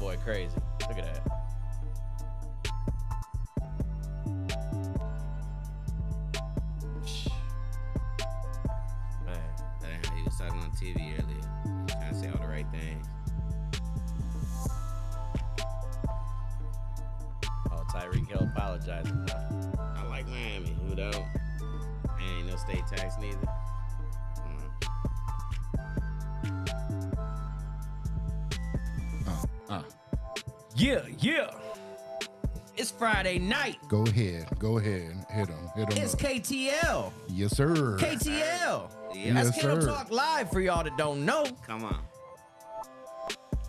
boy crazy. Look at that. Man. That ain't how he was talking on TV earlier. Trying to say all the right things. Oh, Tyreek Hill apologizing now. I like Miami. Who don't? Ain't no state tax neither. Yeah. It's Friday night. Go ahead. Hit him. It's up. KTL. Yes, sir. KTL. Yeah. That's Yes, Kiddo sir. Talk Live for y'all that don't know. Come on.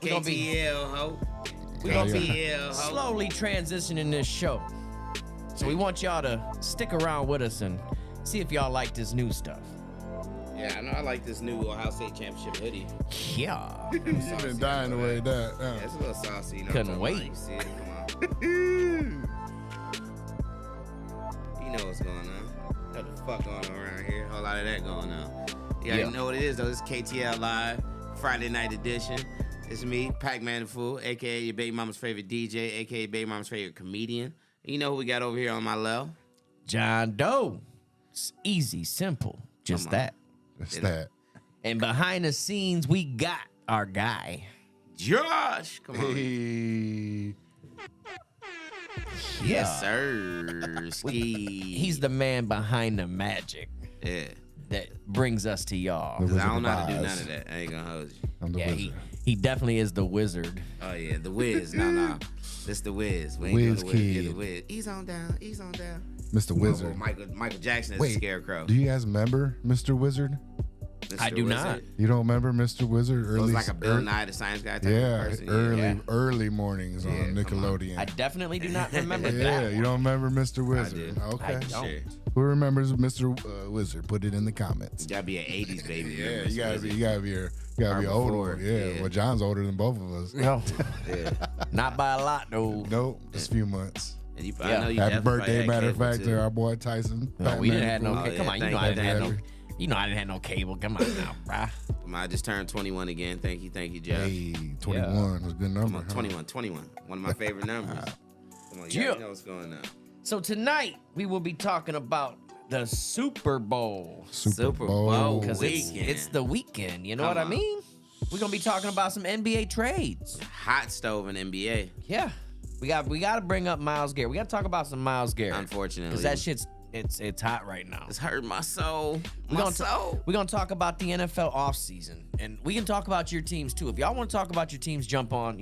We gonna be- KTL, ho. We gonna be KTL, ho. slowly transitioning this show. So we want y'all to stick around with us and see if y'all like this new stuff. Yeah, I know I like this new Ohio State Championship hoodie. Yeah. You've been dying to wear that. Yeah, it's a little saucy. You know Couldn't what I'm wait. talking about. You see it? Come on. You know what's going on. What the fuck going on around here? A whole lot of that going on. You already Yeah. know what it is, though. This is KTL Live, Friday night edition. It's me, Pac-Man the Fool, a.k.a. your baby mama's favorite DJ, a.k.a. baby mama's favorite comedian. You know who we got over here on my left? John Doe. It's easy, simple, just Come on. that. It's that. And behind the scenes, we got our guy. Josh! Come on. Hey. Yes, sir. Ski. He's the man behind the magic Yeah. that brings us to y'all. The 'Cause I Wizard don't know of how to do Oz. none of that. I ain't gonna hold you. I'm the Yeah, wizard. he definitely is the wizard. Oh, yeah. The Wiz. No. This the Wiz. We ain't Wiz doing the Wiz. Yeah, Kid. the Wiz. Ease on down. Mr. Wizard. Michael Jackson is Wait, a scarecrow. do you guys remember Mr. Wizard? Mr. I do Wizard. not. You don't remember Mr. Wizard? It was like a Bill Nye the Science Guy type of Yeah, person. early mornings Yeah, on come on. Nickelodeon. I definitely do not remember Yeah, that. you don't remember Mr. Wizard? did. Okay. I don't. Shit. Who remembers Mr. Wizard? Put it in the comments. You gotta be an 80s baby. Yeah, remember you Mr. gotta be, Wizard. you gotta be Or older. before, Yeah. yeah. Well, John's older than both of us. No, Yeah. not by a lot though. Nope, just a few months. And you, Yeah. I know you Happy definitely birthday, had matter of cable, fact, too. to our boy Tyson. No, we didn't have no. Oh, Come yeah, on, you know I thank didn't have no. you. You know I didn't have no cable. Come on now, bruh. I just turned 21 again. Thank you, Jeff. Hey, 21 was a good number. Come on, huh? 21. One of my favorite numbers. Come on, you Yeah. already know what's going on. So tonight we will be talking about the Super Bowl Super Bowl. because Weekend. it's the weekend. You know Come what I on. mean? We're gonna be talking about some NBA trades. Hot stove in NBA, Yeah, we got to bring up Myles Garrett. We got to talk about some Myles Garrett. unfortunately. because that shit's it's hot right now. It's hurting my soul. We're My gonna, soul. we're gonna talk about the NFL offseason. And we can talk about your teams too. If y'all want to talk about your teams, jump on,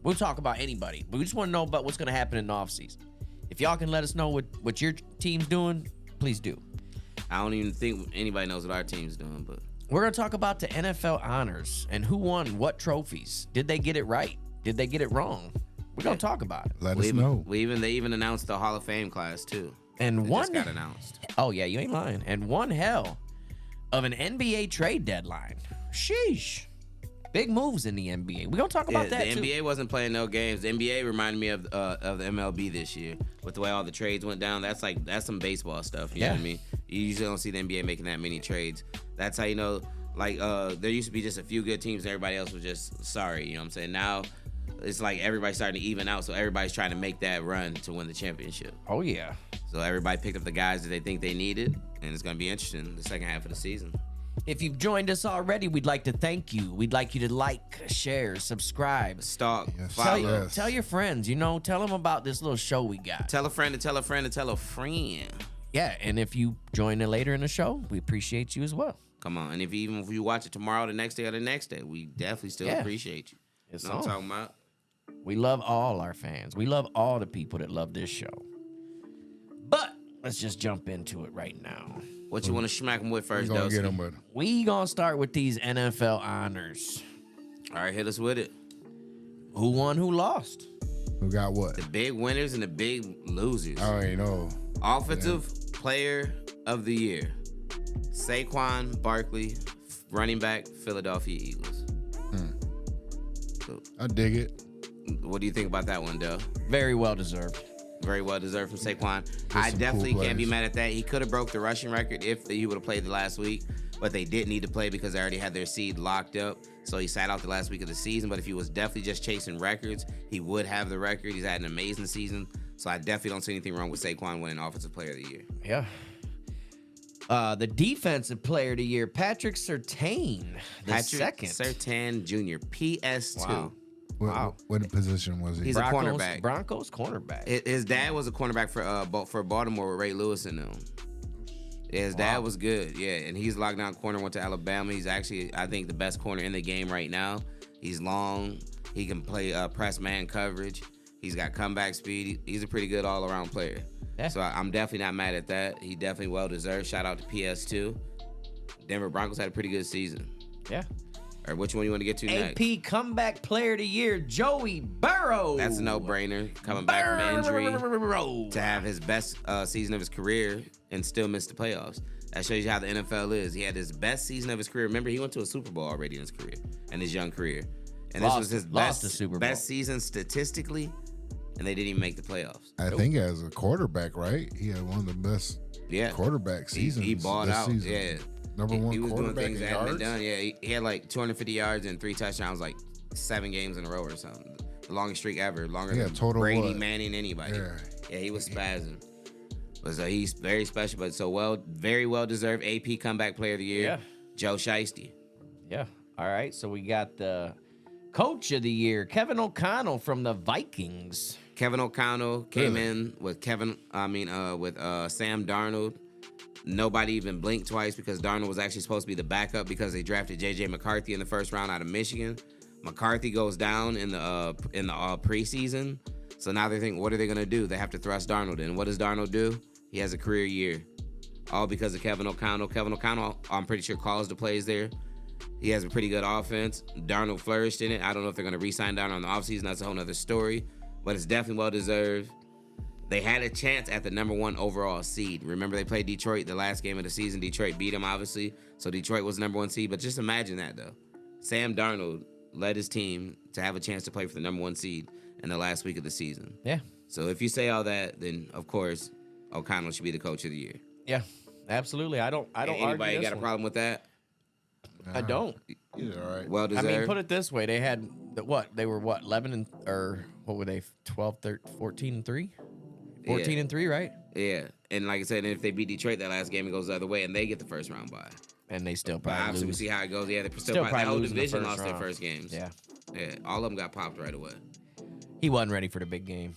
we'll talk about anybody. But we just want to know about what's gonna happen in the offseason. If y'all can let us know what your team's doing, please do. I don't even think anybody knows what our team's doing, but We're gonna talk about the NFL honors and who won what trophies. Did they get it right? Did they get it wrong? We're gonna talk about it. Let us know. they even announced the Hall of Fame class too. And It one just got announced. Oh yeah, you ain't lying. And one hell of an NBA trade deadline. Sheesh. Big moves in the NBA. We're gonna talk about Yeah, that the too. NBA wasn't playing no games. The NBA reminded me of the MLB this year with the way all the trades went down. That's some baseball stuff. You know what I Yeah. mean? You usually don't see the NBA making that many trades. That's how you know. Like there used to be just a few good teams, and everybody else was just sorry. You know what I'm saying? Now it's like everybody's starting to even out, so everybody's trying to make that run to win the championship. Oh yeah. So everybody picked up the guys that they think they needed, and it's gonna be interesting the second half of the season. If you've joined us already, we'd like to thank you. We'd like you to like, share, subscribe. Stalk, Yes. Tell, follow, Yes. tell your friends, tell them about this little show we got. tell a friend to tell a friend to tell a friend. Yeah, and if you join in later in the show, we appreciate you as well. Come on, and if you watch it tomorrow, the next day, or the next day, we definitely still Yeah. appreciate you. It's Know what I'm on. talking about? We love all our fans. We love all the people that love this show. But let's just jump into it right now. What you want to smack them with We're first, gonna though? get them with We gonna start with these NFL honors. All right, hit us with it. Who won, who lost? who got what? The big winners and the big losers. I already know. Offensive Player of the Year: Saquon Barkley, running back, Philadelphia Eagles. So, I dig it. what do you think about that one, Dell? Very well deserved. Very well deserved from Saquon. I some definitely cool can't be players. mad at that. He could have broke the rushing record if he would have played the last week. but they didn't need to play because they already had their seed locked up. So he sat out the last week of the season. But if he was definitely just chasing records, he would have the record. He's had an amazing season. So I definitely don't see anything wrong with Saquon winning Offensive Player of the Year. Yeah. The Defensive Player of the Year, Patrick Surtain, the second. Surtain Jr., PS2. Wow. What position was he? He's a cornerback. Broncos cornerback. His dad was a cornerback for Baltimore with Ray Lewis and them. Yeah, his dad was good. Yeah, and he's lockdown corner, went to Alabama. He's actually, I think, the best corner in the game right now. He's long. He can play press man coverage. He's got comeback speed. He's a pretty good all-around player. Yeah. So I'm definitely not mad at that. He definitely well-deserved. Shout out to PS2. Denver Broncos had a pretty good season. Yeah. All right, which one you want to get to next? AP Comeback Player of the Year, Joey Burrow. That's a no-brainer. Coming back from injury to have his best season of his career and still miss the playoffs. That shows you how the NFL is. He had his best season of his career. Remember, he went to a Super Bowl already in his career, in his young career. And this was his best season statistically, and they didn't even make the playoffs. I think as a quarterback, right? He had one of the best quarterback seasons. He balled out. Season. Yeah. Number one he was doing quarterback things in that hadn't yards. been done. Yeah, he had like 250 yards and 3 touchdowns, like 7 games in a row or something. The longest streak ever, longer than total Brady, what? Manning, anybody. Yeah. He was spazzing. But so he's very special, but so very well deserved AP Comeback Player of the Year. Yeah. Joe Shiesty. Yeah. All right. So we got the Coach of the Year, Kevin O'Connell from the Vikings. Kevin O'Connell came in with Sam Darnold. Nobody even blinked twice because Darnold was actually supposed to be the backup because they drafted J.J. McCarthy in the first round out of Michigan. McCarthy goes down in the preseason. So now they think, what are they going to do? They have to thrust Darnold in. What does Darnold do? He has a career year. All because of Kevin O'Connell. Kevin O'Connell, I'm pretty sure, calls the plays there. He has a pretty good offense. Darnold flourished in it. I don't know if they're going to re-sign Darnold in the offseason. That's a whole other story. But it's definitely well-deserved. They had a chance at the number 1 overall seed. Remember, they played Detroit the last game of the season. Detroit beat them, obviously. So Detroit was the number 1 seed. But just imagine that, though. Sam Darnold led his team to have a chance to play for the number 1 seed in the last week of the season. Yeah. So if you say all that, then, of course, O'Connell should be the Coach of the Year. Yeah. Absolutely. I don't Anybody argue got a problem with that? I don't. He's all right. Well I deserved. mean, put it this way. They had they were 11 and or what were they? 12, 13, 14 and 3? 14 and 3, right? Yeah. And like I said, if they beat Detroit that last game, it goes the other way, and they get the first round bye. And they still But probably obviously, lose. we see how it goes. Yeah, they still Still the probably whole lose in the division first lost their round. first games. Yeah. Yeah, all of them got popped right away. He wasn't ready for the big game.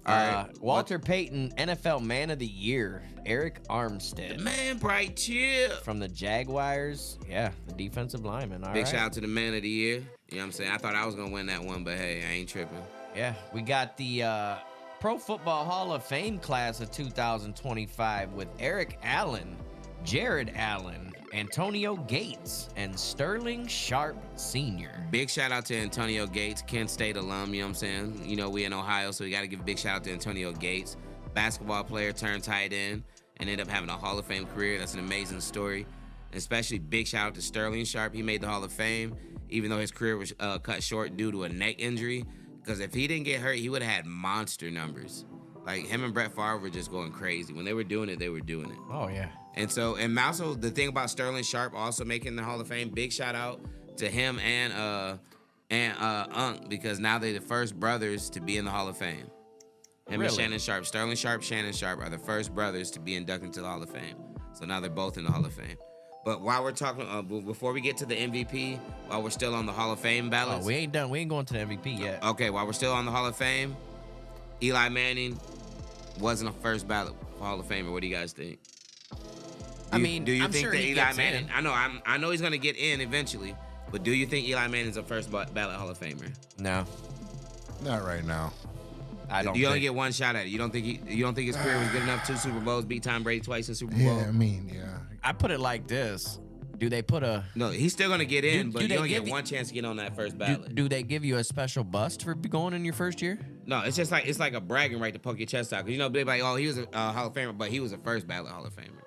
All right. Walter Payton, NFL Man of the Year, Eric Armstead. Man, bright chip. From the Jaguars. Yeah, the defensive lineman. All Big right. shout out to the Man of the Year. You know what I'm saying? I thought I was going to win that one, but hey, I ain't tripping. Yeah, we got the Pro Football Hall of Fame class of 2025 with Eric Allen, Jared Allen, Antonio Gates, and Sterling Sharp Sr. Big shout out to Antonio Gates, Kent State alum, you know what I'm saying? You know, we in Ohio, so we got to give a big shout out to Antonio Gates. Basketball player turned tight end and ended up having a Hall of Fame career. That's an amazing story. And especially big shout out to Sterling Sharp. He made the Hall of Fame, even though his career was cut short due to a neck injury. Because if he didn't get hurt, he would have had monster numbers. Like, him and Brett Favre were just going crazy. When they were doing it, they were doing it. Oh, yeah. And also the thing about Sterling Sharp also making the Hall of Fame, big shout out to him and Unc, because now they're the first brothers to be in the Hall of Fame. Him and Shannon Sharp, Sterling Sharp, Shannon Sharp are the first brothers to be inducted into the Hall of Fame. So now they're both in the Hall of Fame. But while we're talking, before we get to the MVP, while we're still on the Hall of Fame ballots. Oh, we ain't done. We ain't going to the MVP yet. Okay, while we're still on the Hall of Fame, Eli Manning wasn't a first ballot Hall of Famer. What do you guys think? Do you I'm think sure that he Eli gets Manning? in. I know he's gonna get in eventually, but do you think Eli Manning's a first ballot Hall of Famer? No, Not right now. I don't. You only think- get one shot at it. You don't think his career was good enough? 2 Super Bowls, beat Tom Brady twice in Super Bowl. Yeah, I mean, yeah. I put it like this. Do they put a No, he's still gonna get in, Do but you they only give get you- one chance to get on that first do, ballot. do they give you a special bust for going in your first year? No, it's just like a bragging right to poke your chest out. Cause you know they're like, oh, he was a Hall of Famer, but he was a first ballot Hall of Famer.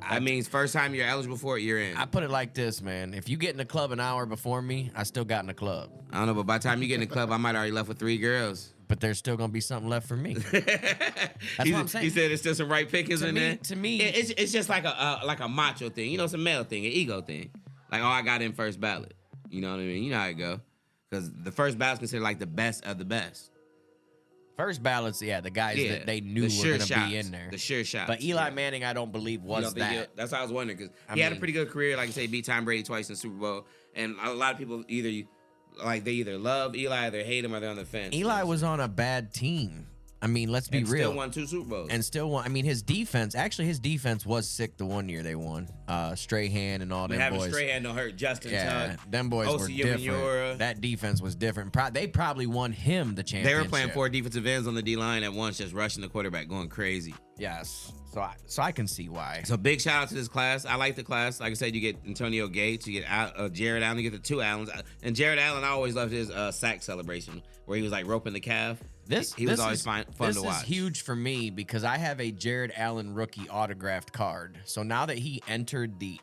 That means first time you're eligible for it, you're in. I put it like this, man. If you get in the club an hour before me, I still got in the club. I don't know, but by the time you get in the club, I might already left with 3 girls. but there's still gonna be something left for me. That's what I'm saying. He said there's still some right pickers in there. To me, it's just like a macho thing. You know, it's a male thing, an ego thing. Like, oh, I got in first ballot. You know what I mean? You know how it go. Because the first ballot's considered like the best of the best. First ballots, the guys that they knew were going to be in there. The sure shots. But Eli Manning, I don't believe was that. That's what I was wondering, because he had a pretty good career. Like I say, beat Tom Brady twice in the Super Bowl. And a lot of people they either love Eli or they hate him or they're on the fence. Eli was on a bad team. I mean, let's be real. Still won 2 Super Bowls. And still won. I mean, his defense was sick the one year they won. Strahan and all them boys. Having Strahan don't hurt Justin Tuck. Them boys were different. That defense was different. They probably won him the championship. They were playing 4 defensive ends on the D-line at once, just rushing the quarterback, going crazy. Yes. So I can see why. So big shout out to this class. I like the class. Like I said, you get Antonio Gates, you get Jared Allen, you get the 2 Allens. And Jared Allen, I always loved his sack celebration where he was like roping the calf. He was always fun to watch. This is huge for me because I have a Jared Allen rookie autographed card. So now that he entered the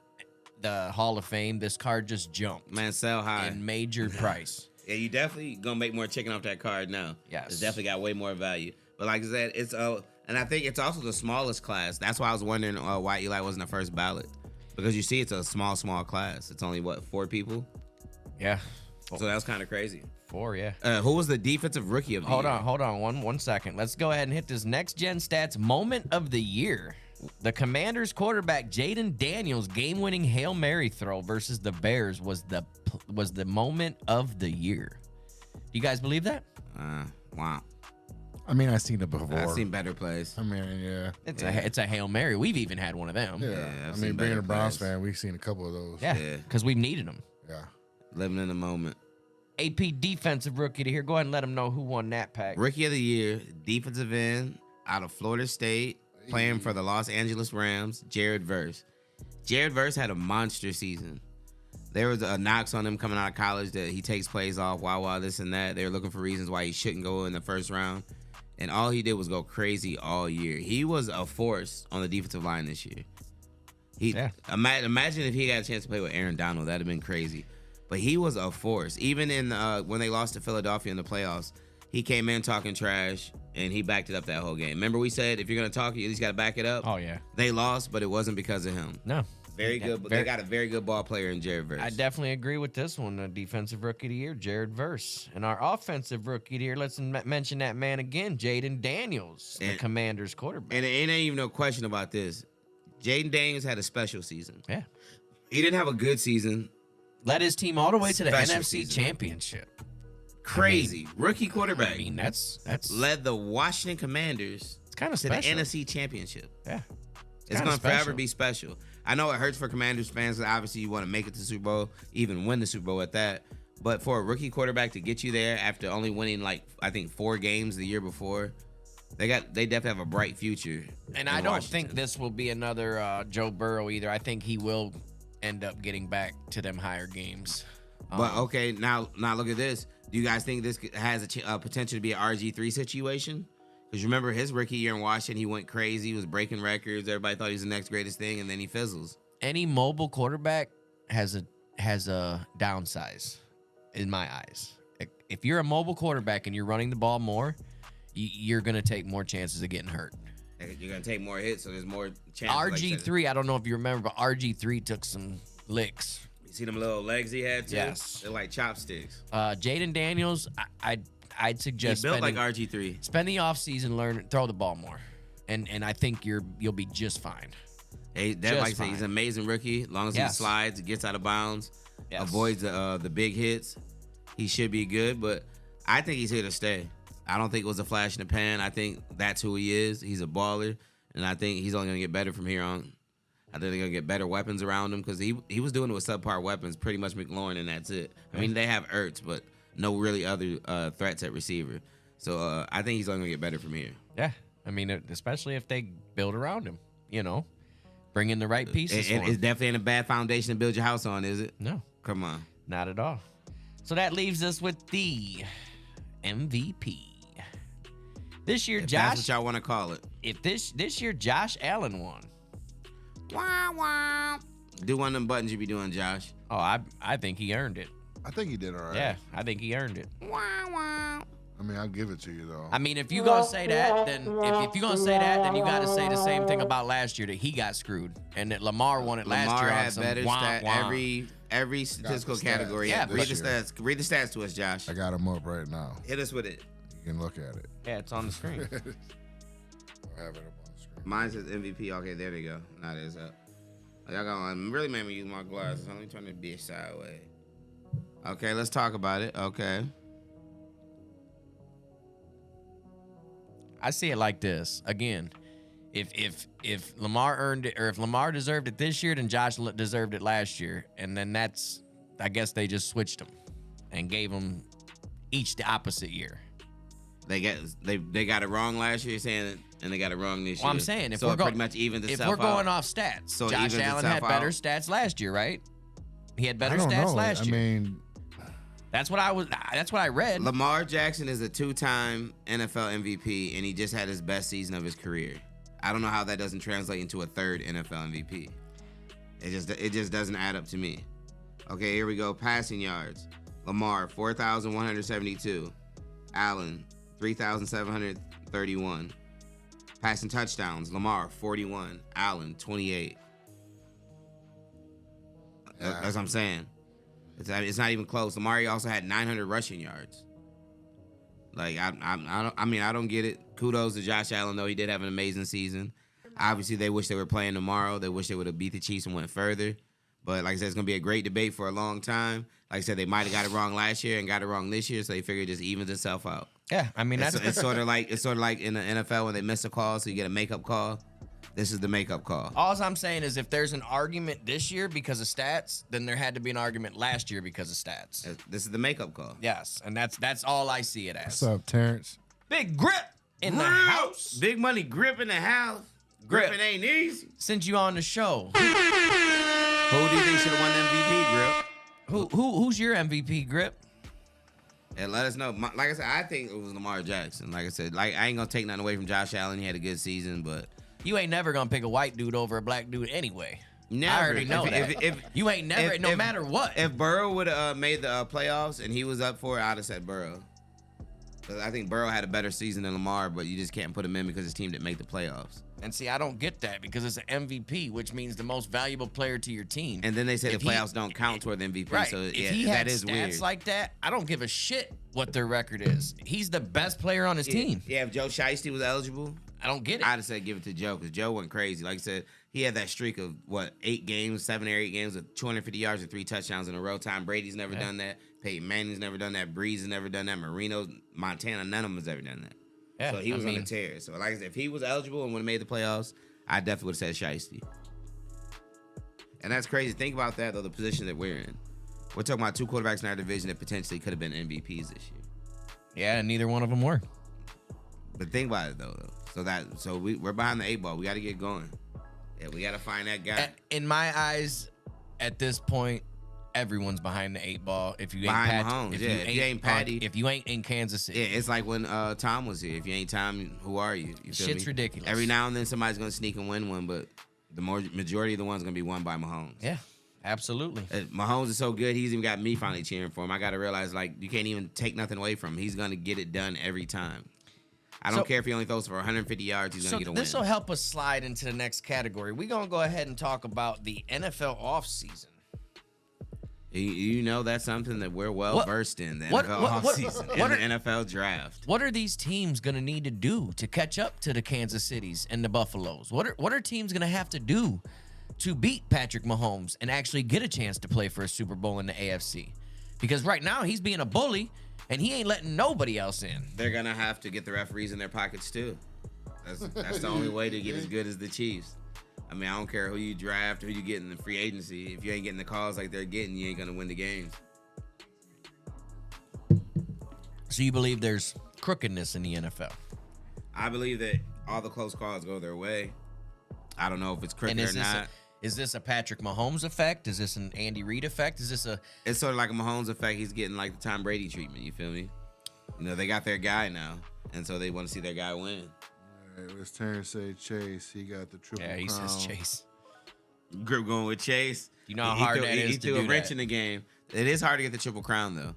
Hall of Fame, this card just jumped. Man, sell high. In major price. Yeah, you definitely gonna make more chicken off that card now. Yes. It's definitely got way more value. But like I said, it's and I think it's also the smallest class. That's why I was wondering why Eli wasn't the first ballot. Because you see it's a small class. It's only 4 people? Yeah. So that's kind of crazy. 4, yeah. Who was the defensive rookie of the year? Hold on, one second. Let's go ahead and hit this next gen stats moment of the year. The Commanders quarterback Jaden Daniels game-winning Hail Mary throw versus the Bears was the moment of the year. Do you guys believe that? Wow. I mean, I've seen it before. I've seen better plays. I mean, yeah. It's a Hail Mary. We've even had one of them. Yeah. I mean, being a Browns fan, we've seen a couple of those. Yeah, because we've needed them. Yeah. Living in the moment. AP defensive rookie to here. Go ahead and let them know who won that pack. Rookie of the year, defensive end out of Florida State, playing for the Los Angeles Rams, Jared Verse. Jared Verse had a monster season. There was knocks on him coming out of college that he takes plays off, this and that. They were looking for reasons why he shouldn't go in the first round. And all he did was go crazy all year. He was a force on the defensive line this year. Imagine if he got a chance to play with Aaron Donald. That'd have been crazy. But he was a force. Even in when they lost to Philadelphia in the playoffs, he came in talking trash, and he backed it up that whole game. Remember we said if you're going to talk, you at least got to back it up? Oh, yeah. They lost, but it wasn't because of him. No. Very good. They got a very good ball player in Jared Verse. I definitely agree with this one. Defensive rookie of the year, Jared Verse. And our offensive rookie of the year, let's mention that man again, Jaden Daniels, the Commanders quarterback. And it ain't even no question about this. Jaden Daniels had a special season. Yeah. He didn't have a good season. Led his team all the way to the Special NFC season. Championship. Crazy. Rookie quarterback. I mean, that's led the Washington Commanders kind of to special. the NFC Championship. Yeah. It's going to forever be special. I know it hurts for Commanders fans. Obviously, you want to make it to the Super Bowl, even win the Super Bowl at that. But for a rookie quarterback to get you there after only winning, I think 4 games the year before, they definitely have a bright future. And I don't think this will be another Joe Burrow either. I think he will end up getting back to them higher games. But okay, now look at this. Do you guys think this has a potential to be an RG3 situation? Because remember his rookie year in Washington, he went crazy, he was breaking records. Everybody thought he was the next greatest thing, and then he fizzles. Any mobile quarterback has a downsize, in my eyes. If you're a mobile quarterback and you're running the ball more, you're gonna take more chances of getting hurt. You're gonna take more hits, so there's more chances. RG3, I don't know if you remember, but RG3 took some licks. You see them little legs he had too? Yes. They're like chopsticks. Jaden Daniels, I'd suggest he built like RG3. Spend the offseason, throw the ball more, and I think you'll be just fine. Hey, like I say, he's an amazing rookie. As long as he slides, gets out of bounds, avoids the big hits, he should be good. But I think he's here to stay. I don't think it was a flash in the pan. I think that's who he is. He's a baller, and I think he's only gonna get better from here on. I think they're gonna get better weapons around him because he was doing it with subpar weapons, pretty much McLaurin, and that's it. I mean, they have Ertz, but no really other threats at receiver. So I think he's only gonna get better from here. Yeah, I mean, especially if they build around him, bring in the right pieces. It's definitely in a bad foundation to build your house on, is it? No, come on, not at all. So that leaves us with the MVP. This year, Josh. That's what y'all want to call it. If this year, Josh Allen won. Wow, wow. Do one of them buttons you be doing, Josh. Oh, I think he earned it. I think he did all right. Yeah, I think he earned it. Wow, wow. I mean, I'll give it to you though. I mean, if you gonna say that, then if you gonna say that, then you got to say the same thing about last year, that he got screwed and that Lamar won it last year. Lamar had on some better wah, wah. every statistical category. Yeah, read the stats. Read the stats to us, Josh. I got them up right now. Hit us with it. You can look at it. Yeah, it's on the screen. I have it up on the screen. Mine says MVP. Okay, there they go. Now it is up. Y'all gonna really made me use my glasses. I'm only turning the bitch sideways. Okay, let's talk about it. Okay. I see it like this. Again, if Lamar earned it, or if Lamar deserved it this year, then Josh deserved it last year, and then that's, I guess they just switched them and gave them each the opposite year. They got it wrong last year, saying, and they got it wrong this year. Well, I'm saying if so we're pretty much evens if itself we're going out. off stats, So it Josh evens Allen itself had better out. stats last year, right? He had better I don't stats know. last year. I mean, That's what I read. Lamar Jackson is a 2-time NFL MVP, and he just had his best season of his career. I don't know how that doesn't translate into a third NFL MVP. It just doesn't add up to me. Okay, here we go. Passing yards. Lamar, 4,172. Allen, 3,731. Passing touchdowns. Lamar, 41. Allen, 28. That's what I'm saying. It's not even close. Lamar also had 900 rushing yards. Like I don't get it. Kudos to Josh Allen though. He did have an amazing season. Obviously, they wish they were playing tomorrow. They wish they would have beat the Chiefs and went further. But like I said, it's gonna be a great debate for a long time. Like I said, they might have got it wrong last year and got it wrong this year, so they figured it just evens itself out. Yeah, I mean It's sort of like in the NFL when they miss a call, so you get a makeup call. This is the makeup call. all I'm saying is if there's an argument this year because of stats, then there had to be an argument last year because of stats. This is the makeup call. Yes, and that's all I see it as. what's up, Terrence? Big grip in the house. Big money grip in the house. Gripping ain't easy. Since you on the show, Who do you think should have won the MVP, Grip? who's your MVP, Grip? And let us know. Like I said, I think it was Lamar Jackson. Like I said, I ain't gonna take nothing away from Josh Allen. He had a good season, but You ain't never gonna pick a white dude over a black dude anyway. never. I already know that. If You ain't never, no matter what. If Burrow would have made the playoffs and he was up for it, I'd have said Burrow. 'Cause I think Burrow had a better season than Lamar, but you just can't put him in because his team didn't make the playoffs. And see, I don't get that because it's an MVP, which means the most valuable player to your team. And then they say If the playoffs don't count toward the MVP. Right. So If yeah, he had that is stats weird. like that, I don't give a shit what their record is. He's the best player on his team. Yeah, if Joe Shiesty was eligible, I don't get it. I'd have said give it to Joe because Joe went crazy. Like I said, he had that streak of 7 or 8 games with 250 yards and 3 touchdowns in a row. Tom Brady's never done that. Peyton Manning's never done that. Breeze has never done that. Marino, Montana, none of them has ever done that. Yeah, So he was on a tear. So like I said, if he was eligible and would have made the playoffs, I definitely would have said Shiesty. And that's crazy. Think about that though, the position that we're in. We're talking about 2 quarterbacks in our division that potentially could have been MVPs this year. Yeah, and neither one of them were. But think about it though. So we're behind the 8 ball. We got to get going. Yeah, we got to find that guy. In my eyes, at this point, everyone's behind the 8 ball. If you ain't Behind Pat, Mahomes, if yeah. If you ain't Patty, if you ain't in Kansas City, Yeah, it's like when Tom was here. If you ain't Tom, who are you? You feel shit's me? ridiculous. Every now and then somebody's gonna sneak and win one, but the majority of the ones gonna be won by Mahomes. Yeah, absolutely. Mahomes is so good. He's even got me finally cheering for him. I got to realize like you can't even take nothing away from him. He's gonna get it done every time. I don't care if he only throws for 150 yards. He's gonna get a win. This will help us slide into the next category. We're gonna go ahead and talk about the NFL offseason. You know that's something that we're well versed in. The NFL offseason and the NFL draft. What are these teams gonna need to do to catch up to the Kansas Cities and the Buffaloes? What are teams gonna have to do to beat Patrick Mahomes and actually get a chance to play for a Super Bowl in the AFC? Because right now he's being a bully and he ain't letting nobody else in. They're gonna have to get the referees in their pockets too. That's the only way to get as good as the Chiefs. I mean, I don't care who you draft, who you get in the free agency. If you ain't getting the calls like they're getting, you ain't gonna win the games. So you believe there's crookedness in the NFL? I believe that all the close calls go their way. I don't know if it's crooked or not. Is this a Patrick Mahomes effect? Is this an Andy Reid effect? Is this a... It's sort of like a Mahomes effect. He's getting like the Tom Brady treatment. You feel me? You know, they got their guy now, and so they want to see their guy win. All right, let's Terrence say Chase. He got the triple crown. Yeah, he says Chase. Grip going with Chase. You know how hard that is he to threw do a wrench that. in the game. It is hard to get the triple crown though.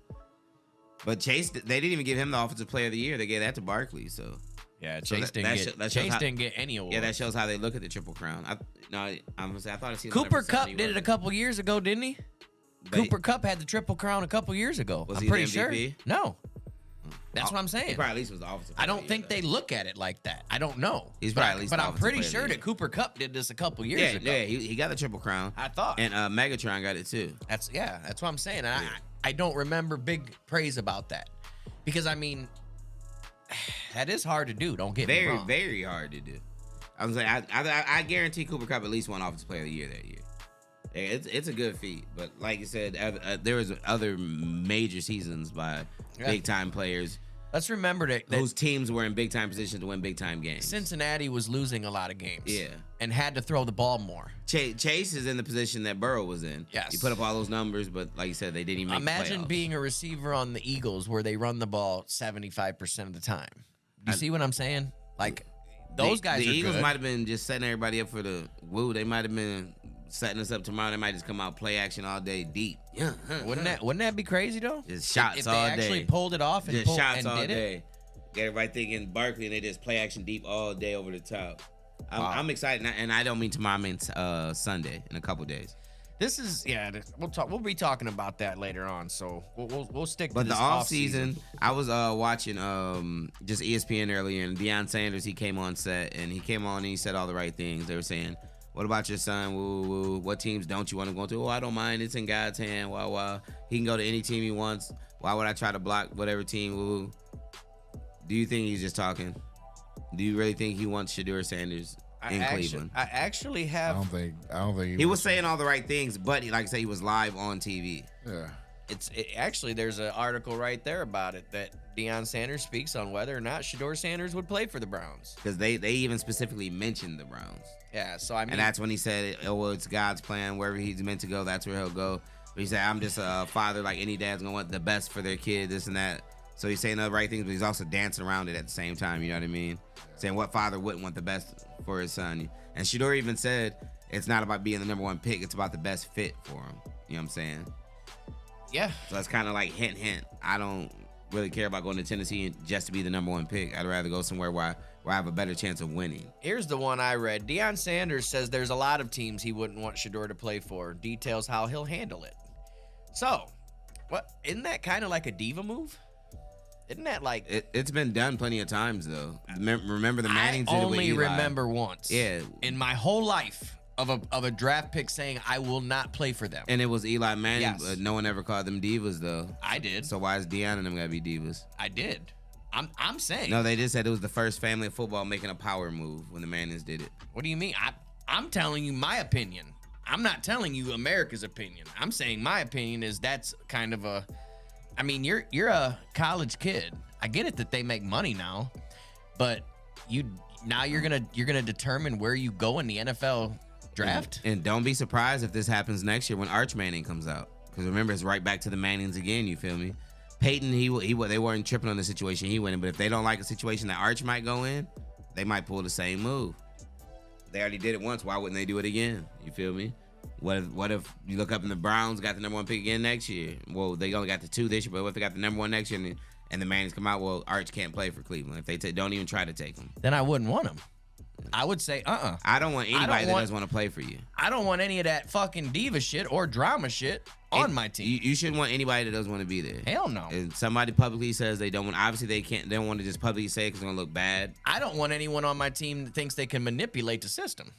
But Chase, they didn't even give him the Offensive Player of the Year. They gave that to Barkley. So yeah, so Chase didn't get any award. Yeah, that shows how they look at the Triple Crown. I'm gonna say I thought it. Cooper Kupp did it a couple years ago, didn't he? Cooper Kupp had the Triple Crown a couple years ago. Was I'm he pretty the sure. MVP? No. That's what I'm saying. He probably at least was the Offensive Player. I don't think they look at it like that. I don't know. He's probably at least. But the I'm Offensive pretty Player of the sure Year. that Cooper Kupp did this a couple years ago. Yeah, he got the Triple Crown. I thought. And Megatron got it too. That's what I'm saying. And I don't remember big praise about that. Because I mean, that is hard to do. Don't get me wrong. Very, very hard to do. I'm saying I guarantee Cooper Kupp at least won Offensive Player of the Year that year. Yeah, it's a good feat, but like you said, there was other major seasons by big time players. Let's remember that those teams were in big time positions to win big time games. Cincinnati was losing a lot of games. Yeah, and had to throw the ball more. Chase is in the position that Burrow was in. Yes, he put up all those numbers, but like you said, they didn't even make Imagine playoffs. being a receiver on the Eagles where they run the ball 75% of the time. You see what I'm saying? Like those guys. The are Eagles good. might have been just setting everybody up for the woo. They might have been setting us up tomorrow. They might just come out play action all day deep. Yeah, wouldn't that be crazy though? Just shots if all day. They actually pulled it off and just shots and all did day. It. Get everybody thinking Barkley, and they just play action deep all day over the top. I'm excited, and I don't mean tomorrow. I mean Sunday in a couple days. This is We'll be talking about that later on. So we'll stick. But to this the off season, I was watching just ESPN earlier, and Deion Sanders, he came on set, and he came on and he said all the right things. They were saying, "What about your son? Woo woo. What teams don't you want to go to? Oh, I don't mind. It's in God's hand. Wow wow. He can go to any team he wants. Why would I try to block whatever team? Woo." Do you think he's just talking? Do you really think he wants Shedeur Sanders in Cleveland? I actually have. I don't think he was saying all the right things, but like I say, he was live on TV. Yeah. Actually, there's an article right there about it that Deion Sanders speaks on whether or not Shedeur Sanders would play for the Browns. Because they even specifically mentioned the Browns. Yeah, so I mean, and that's when he said, "Oh well, it's God's plan. Wherever he's meant to go, that's where he'll go." But he said, "I'm just a father, like any dad's gonna want the best for their kid, this and that." So he's saying the right things, but he's also dancing around it at the same time. You know what I mean? Saying what father wouldn't want the best for his son. And Shedeur even said, "It's not about being the number one pick. It's about the best fit for him." You know what I'm saying? Yeah. So that's kind of like hint, hint. I don't really care about going to Tennessee just to be the number one pick. I'd rather go somewhere where I have a better chance of winning. Here's the one I read. Deion Sanders says there's a lot of teams he wouldn't want Shedeur to play for. Details how he'll handle it. So, isn't that kind of like a diva move? Isn't that like it's been done plenty of times though? Remember the Mannings did it with Eli. I only remember once. Yeah. In my whole life of a draft pick saying I will not play for them. And it was Eli Manning, Yes. but no one ever called them divas though. I did. So why is Deion and them gotta be divas? I did. I'm saying. No, they just said it was the first family of football making a power move when the Mannings did it. What do you mean? I'm telling you my opinion. I'm not telling you America's opinion. I'm saying my opinion is that's kind of a. I mean, you're a college kid. I get it that they make money now, but you're gonna determine where you go in the NFL draft. And don't be surprised if this happens next year when Arch Manning comes out, because remember it's right back to the Mannings again. You feel me? Peyton, they weren't tripping on the situation he went in, but if they don't like a situation that Arch might go in, they might pull the same move. They already did it once. Why wouldn't they do it again? You feel me? What if you look up and the Browns got the number one pick again next year? Well, they only got the 2 this year, but what if they got the number 1 next year and the Mannings come out? Well, Arch can't play for Cleveland. If they don't even try to take him, then I wouldn't want him. I would say, I don't want anybody that doesn't want to play for you. I don't want any of that fucking diva shit or drama shit on my team. You shouldn't want anybody that doesn't want to be there. Hell no. And somebody publicly says they don't want. Obviously, they don't want to just publicly say it because it's gonna look bad. I don't want anyone on my team that thinks they can manipulate the system.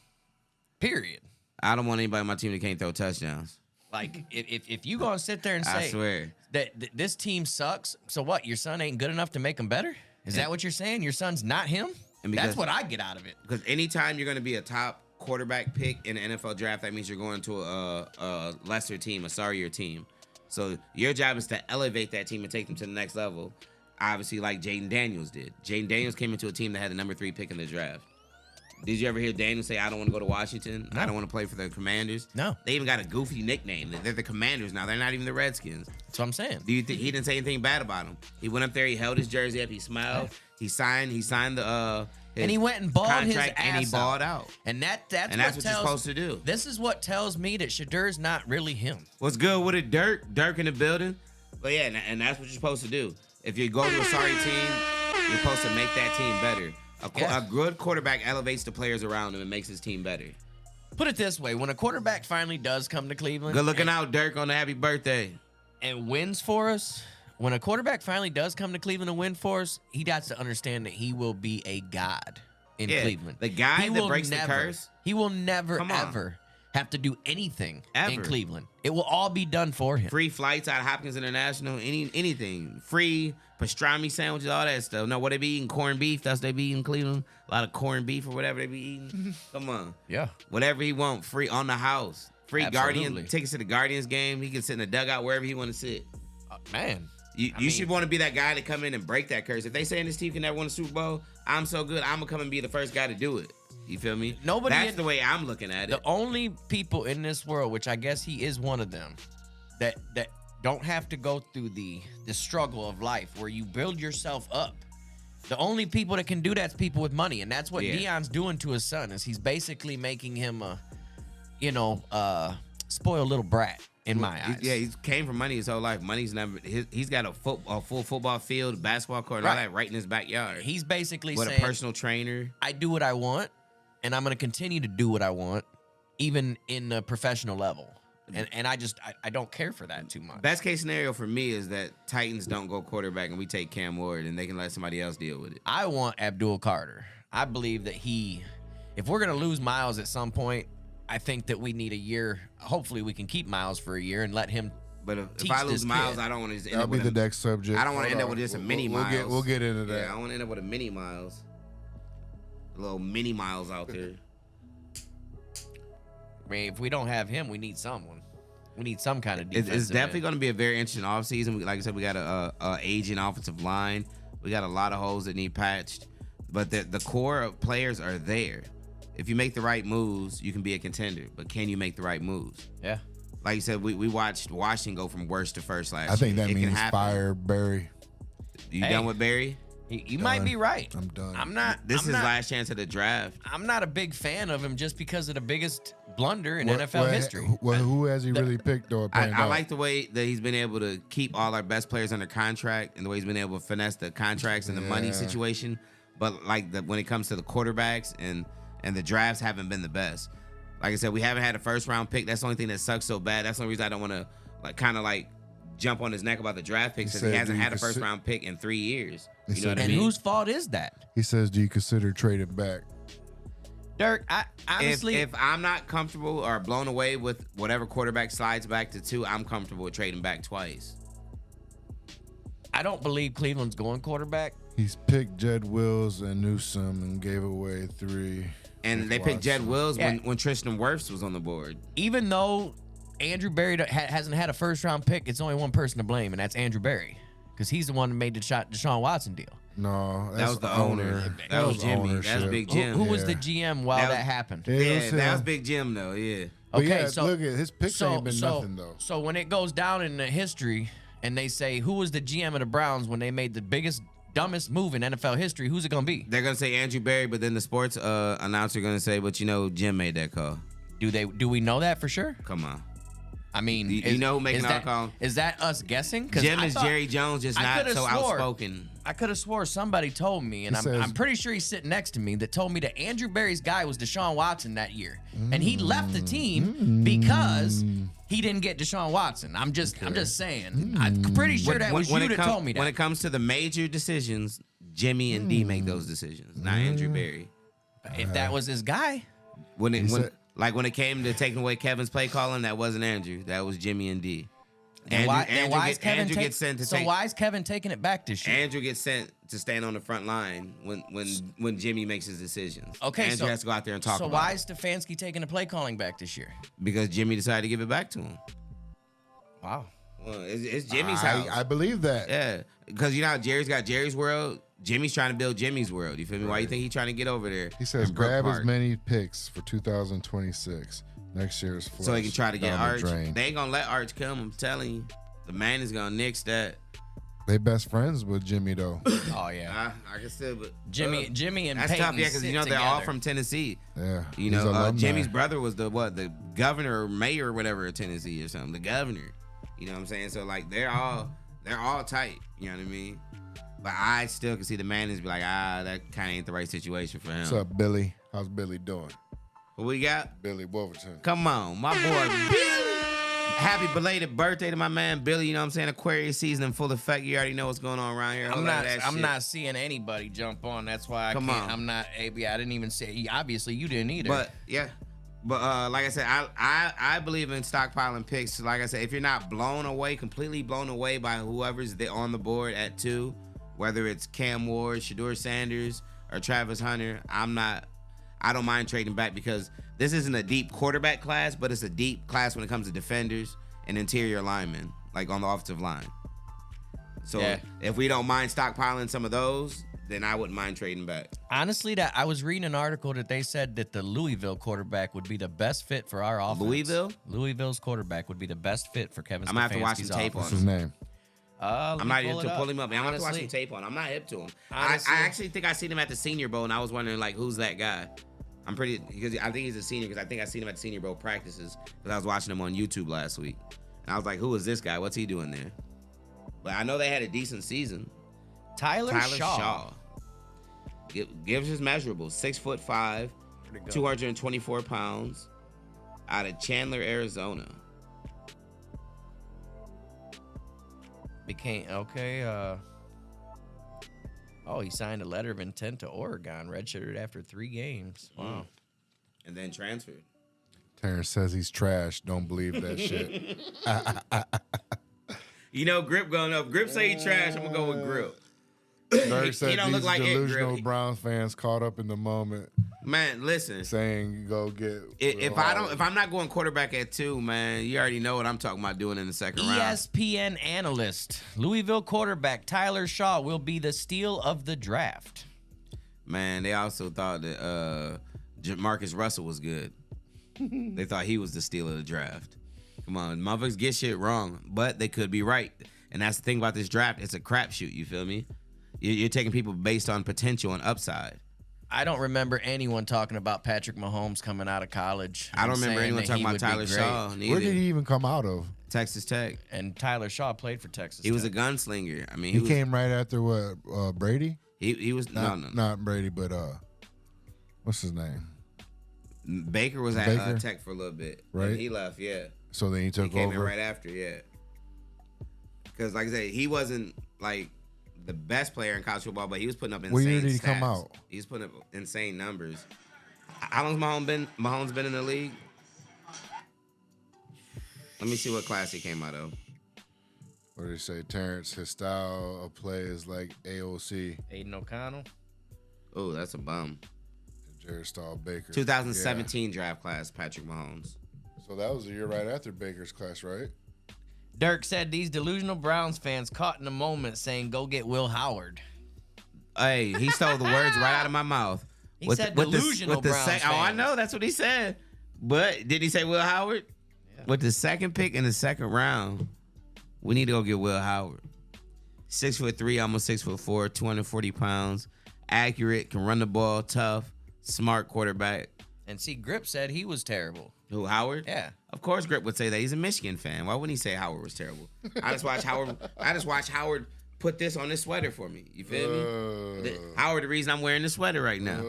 Period. I don't want anybody on my team that can't throw touchdowns. Like, if you gonna sit there and say I swear that this team sucks, so what? Your son ain't good enough to make him better? Is that what you're saying? Your son's not him? That's what I get out of it. Because anytime you're going to be a top quarterback pick in the NFL draft, that means you're going to a lesser team, a sorrier team. So your job is to elevate that team and take them to the next level. Obviously, like Jaden Daniels did. Jaden Daniels came into a team that had the number 3 pick in the draft. Did you ever hear Daniels say, "I don't want to go to Washington. No. I don't want to play for the Commanders"? No. They even got a goofy nickname. They're the Commanders now. They're not even the Redskins. That's what I'm saying. Do you think he didn't say anything bad about him? He went up there. He held his jersey up. He smiled. He signed the and he went and balled his ass and he balled out. And that's what you're supposed to do. This is what tells me that Shedeur's not really him. What's good with it, Dirk? Dirk in the building. But yeah, and that's what you're supposed to do. If you go to a sorry team, you're supposed to make that team better. A good quarterback elevates the players around him and makes his team better. Put it this way: when a quarterback finally does come to Cleveland, Good looking out, Dirk, on the happy birthday. and wins for us. When a quarterback finally does come to Cleveland and win for us, he got to understand that he will be a god in Cleveland. The guy He that will breaks never- the curse. He will never, Come on. ever have to do anything in Ever. Cleveland. It will all be done for him. Free flights out of Hopkins International, anything. Free pastrami sandwiches, all that stuff. No, what they be eating? Corned beef. That's what they be eating in Cleveland. A lot of corned beef or whatever they be eating. Come on. Yeah. Whatever he want, free on the house. Free Absolutely. Guardian tickets to the Guardians game. He can sit in the dugout wherever he want to sit. Man. You should want to be that guy to come in and break that curse. If they saying this team can never win a Super Bowl, I'm so good, I'm gonna come and be the first guy to do it. You feel me? That's the way I'm looking at it. The only people in this world, which I guess he is one of them, that don't have to go through the struggle of life where you build yourself up. The only people that can do that's people with money, and that's what Deion's doing to his son. Is he's basically making him a, spoiled little brat in my eyes. Yeah, he came from money his whole life. Money's never. He's got a full football field, basketball court, and all that right in his backyard. He's basically with saying, a personal trainer. I do what I want, and I'm going to continue to do what I want, even in the professional level. And I don't care for that too much. Best case scenario for me is that Titans don't go quarterback and we take Cam Ward and they can let somebody else deal with it. I want Abdul Carter. I believe that if we're going to lose Miles at some point, I think that we need a year. Hopefully we can keep Miles for a year and let him. But if I lose Miles, I don't want to end That'll up be with the next subject. I don't want to end up with just a mini Miles. We'll get into that. Yeah, I want to end up with a mini Miles. A little mini Miles out there. I mean, if we don't have him, we need someone. We need some kind of defense. It's definitely going to be a very interesting offseason. Like I said, we got a aging offensive line. We got a lot of holes that need patched. But the core of players are there. If you make the right moves, you can be a contender. But can you make the right moves? Yeah. Like you said, we watched Washington go from worst to first last year. I think that means fire Barry. You done with Barry? You might be right. I'm done. I'm not. This is last chance of the draft. I'm not a big fan of him just because of the biggest blunder in NFL history. Well, who has he really picked though? I like the way that he's been able to keep all our best players under contract and the way he's been able to finesse the contracts and the money situation. But like when it comes to the quarterbacks and the drafts haven't been the best. Like I said, we haven't had a first round pick. That's the only thing that sucks so bad. That's the only reason I don't want to jump on his neck about the draft picks because he hasn't had a first round pick in 3 years. You know what I mean? And whose fault is that? He says, do you consider trading back? Dirk, I honestly, if I'm not comfortable or blown away with whatever quarterback slides back to 2, I'm comfortable with trading back twice. I don't believe Cleveland's going quarterback. He's picked Jed Wills and Newsome and gave away 3. And they picked Jed Wills when Tristan Wirfs was on the board. Even though Andrew Berry hasn't had a first round pick, it's only one person to blame, and that's Andrew Berry, because he's the one that made the Deshaun Watson deal. No, that was the owner. That was Jimmy. That's Big Jim. Who was the GM while that happened? Yeah, that was Big Jim though. Yeah. Okay, yeah, so look at his picks ain't been nothing though. So when it goes down in the history and they say who was the GM of the Browns when they made the biggest, dumbest move in NFL history, who's it gonna be? They're gonna say Andrew Berry, but then the sports announcer gonna say, but Jim made that call. Do we know that for sure? Come on. I mean, you know who making our call? Is that us guessing? Jim is Jerry Jones, just not so outspoken. I could have swore somebody told me, and I'm pretty sure he's sitting next to me, that told me that Andrew Berry's guy was Deshaun Watson that year, and he left the team because he didn't get Deshaun Watson. I'm just saying. I'm pretty sure that was you that told me that. When it comes to the major decisions, Jimmy and D make those decisions, not Andrew Berry. If that was his guy, when it came to taking away Kevin's play calling, that wasn't Andrew. That was Jimmy and D. Why is Kevin taking it back this year? Andrew gets sent to stand on the front line when Jimmy makes his decisions. Okay, Andrew has to go out there and talk about it. So why is Stefanski taking the play calling back this year? Because Jimmy decided to give it back to him. Wow. Well, it's Jimmy's house. I believe that. Yeah, because you know how Jerry's got Jerry's world. Jimmy's trying to build Jimmy's world. You feel me? Why you think he's trying to get over there? He says grab as many picks for 2026. Next year's flush. So he can try to get Arch. They ain't gonna let Arch come. I'm telling you, the man is gonna nix that. They best friends with Jimmy though. Oh yeah, I can say, but Jimmy and that's Peyton tough. Yeah, because they're all from Tennessee. Yeah, you know, Jimmy's brother was the governor or mayor or whatever of Tennessee or something. The governor. You know what I'm saying? So like they're all They're all tight. You know what I mean? But I still can see the Mannings be like, that kind of ain't the right situation for him. What's up, Billy? How's Billy doing? Who we got? Billy Wolverton. Come on, my boy Billy. Happy belated birthday to my man Billy. You know what I'm saying? Aquarius season in full effect. You already know what's going on around here. I'm not seeing anybody jump on. That's why I can't. I'm not. AB, I didn't even say. Obviously, you didn't either. But yeah. But like I said, I believe in stockpiling picks. Like I said, if you're not completely blown away by whoever's on the board at 2, whether it's Cam Ward, Shedeur Sanders, or Travis Hunter, I don't mind trading back because this isn't a deep quarterback class, but it's a deep class when it comes to defenders and interior linemen, like on the offensive line. So if we don't mind stockpiling some of those, then I wouldn't mind trading back. Honestly, that I was reading an article that they said that the Louisville quarterback would be the best fit for our offense. Louisville's quarterback would be the best fit for Kevin Stefanski's I'm going to have to watch some tape on him. What's his name? I'm not hip to pull him up. Man, I'm going to watch some tape on him. I'm not hip to him. I actually think I seen him at the Senior Bowl, and I was wondering, like, who's that guy? Because I think he's a senior, because I think I seen him at the Senior Bowl practices, because I was watching him on YouTube last week. And I was like, who is this guy? What's he doing there? But I know they had a decent season. Tyler Shaw. Gives his measurables. 6'5", 224 pounds, out of Chandler, Arizona. He signed a letter of intent to Oregon, redshirted after 3 games. Wow. And then transferred. Terrence says he's trash. Don't believe that shit. You know, Grip going up. Grip say he trash. I'm gonna go with Grip. He don't look like delusional Browns fans caught up in the moment. Man, listen. Saying go get. If I'm not going quarterback at 2, man, you already know what I'm talking about doing in the second round. ESPN analyst, Louisville quarterback Tyler Shaw will be the steal of the draft. Man, they also thought that Marcus Russell was good. They thought he was the steal of the draft. Come on, motherfuckers get shit wrong, but they could be right. And that's the thing about this draft. It's a crapshoot, you feel me? You're taking people based on potential and upside. I don't remember anyone talking about Patrick Mahomes coming out of college. I don't remember anyone talking about Tyler Shaw. Neither. Where did he even come out of? Texas Tech. And Tyler Shaw played for Texas Tech. He was a gunslinger. I mean, he came right after what? Brady? He was not Brady, but what's his name? Baker was at Tech for a little bit. Right. And he left. Yeah. So then he took over. He came in right after. Yeah. Because like I said, he wasn't like the best player in college football, but he was putting up insane stats. What year did he come out? He was putting up insane numbers. How long's Mahomes been in the league? Let me see what class he came out of. What did he say? Terrence, his style of play is like AOC. Aiden O'Connell. Oh, that's a bum. Jared Stahl Baker. 2017 draft class, Patrick Mahomes. So that was the year right after Baker's class, right? Dirk said these delusional Browns fans caught in a moment saying, go get Will Howard. Hey, he stole the words right out of my mouth. He said delusional Browns fans. Oh, I know. That's what he said. But did he say Will Howard? Yeah. With the second pick in the second round, we need to go get Will Howard. 6'3", almost 6'4", 240 pounds. Accurate, can run the ball, tough, smart quarterback. And see, Grip said he was terrible. Who, Howard? Yeah. Of course Grip would say that. He's a Michigan fan. Why wouldn't he say Howard was terrible? I just watched Howard put this on this sweater for me. You feel me? Howard, the reason I'm wearing this sweater right now.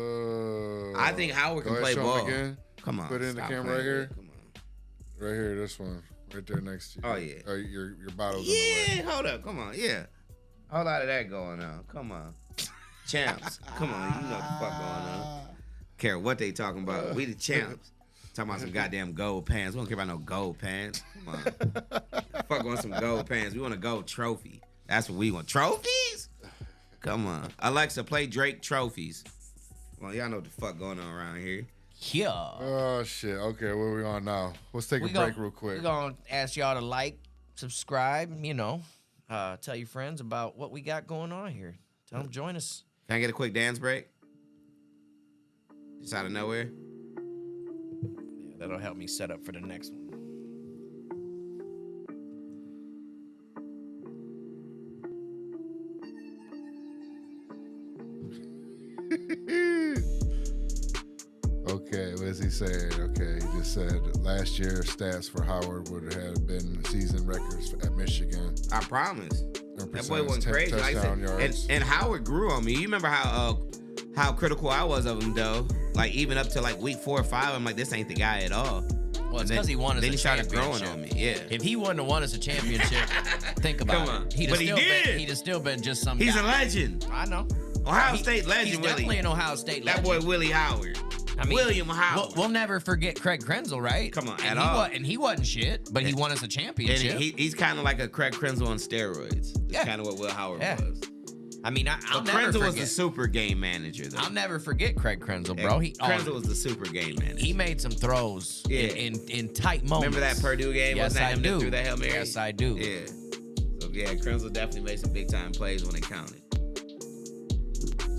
I think Howard can play ball. Come on. Put it in the camera right here. Come on. Right here, this one. Right there next to you. Oh, yeah. Your bottle's in the way. Yeah, hold up. Come on. Yeah. A whole lot of that going on. Come on. Champs. Come on. You know what the fuck going on. Care what they talking about. We the champs. Talking about some goddamn gold pants. We don't care about no gold pants. Come on. Fuck on some gold pants. We want a gold trophy. That's what we want. Trophies? Come on. Alexa, play Drake Trophies. Well, y'all know what the fuck going on around here. Yeah. Oh, shit. Okay, where we on now? Let's take a break real quick. We're going to ask y'all to like, subscribe, tell your friends about what we got going on here. Tell them join us. Can I get a quick dance break? Just out of nowhere? Yeah, that'll help me set up for the next one. Okay, what is he saying? Okay, he just said last year stats for Howard would have been season records at Michigan. I promise. That boy went crazy. Like I said, and Howard grew on me. You remember how critical I was of him though? Like even up to like week 4 or 5, I'm like, this ain't the guy at all. Well, it's because he won us a championship. Then he started growing on me. Yeah. If he wouldn't have won us a championship, think about it. He'd have still been just some guy. He's a legend. I know. Ohio State legend, he's Willie. Definitely an Ohio State legend. That boy Willie Howard. I mean, William Howard. We'll never forget Craig Krenzel, right? Come on, and he wasn't shit, but he won us a championship. And he's kind of like a Craig Krenzel on steroids. That's kind of what Will Howard was. I mean, I'll never Krenzel forget. was the super game manager, though. I'll never forget Craig Krenzel, bro. Krenzel was the super game manager. He made some throws in tight moments. Remember that Purdue game? Yes, I do. Through that Hail Mary? Yes, I do. Yeah. So, Krenzel definitely made some big-time plays when it counted.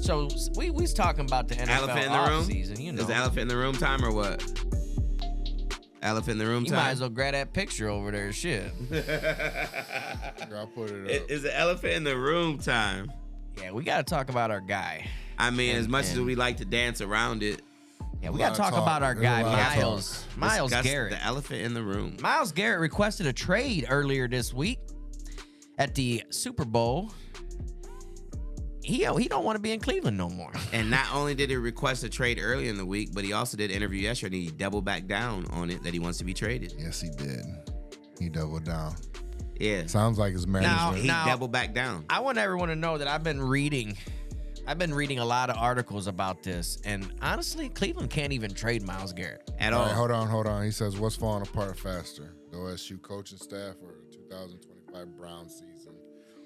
So, we was talking about the NFL elephant in the room season, you know. Is the elephant in the room time or what? Elephant in the room time? You might as well grab that picture over there, shit. I'll put it up. Is the elephant in the room time? Yeah, we got to talk about our guy. I mean, as much as we like to dance around it. Yeah, we got to talk about our guy, Myles Garrett. The elephant in the room. Myles Garrett requested a trade earlier this week at the Super Bowl. He don't want to be in Cleveland no more. And not only did he request a trade earlier in the week, but he also did an interview yesterday and he doubled back down on it that he wants to be traded. Yes, he did. He doubled down. Yeah. Sounds like his management. He doubled back down. I want everyone to know that I've been reading a lot of articles about this, and honestly, Cleveland can't even trade Myles Garrett at all. Right, hold on. He says, what's falling apart faster? The OSU coaching staff or the 2025 Browns season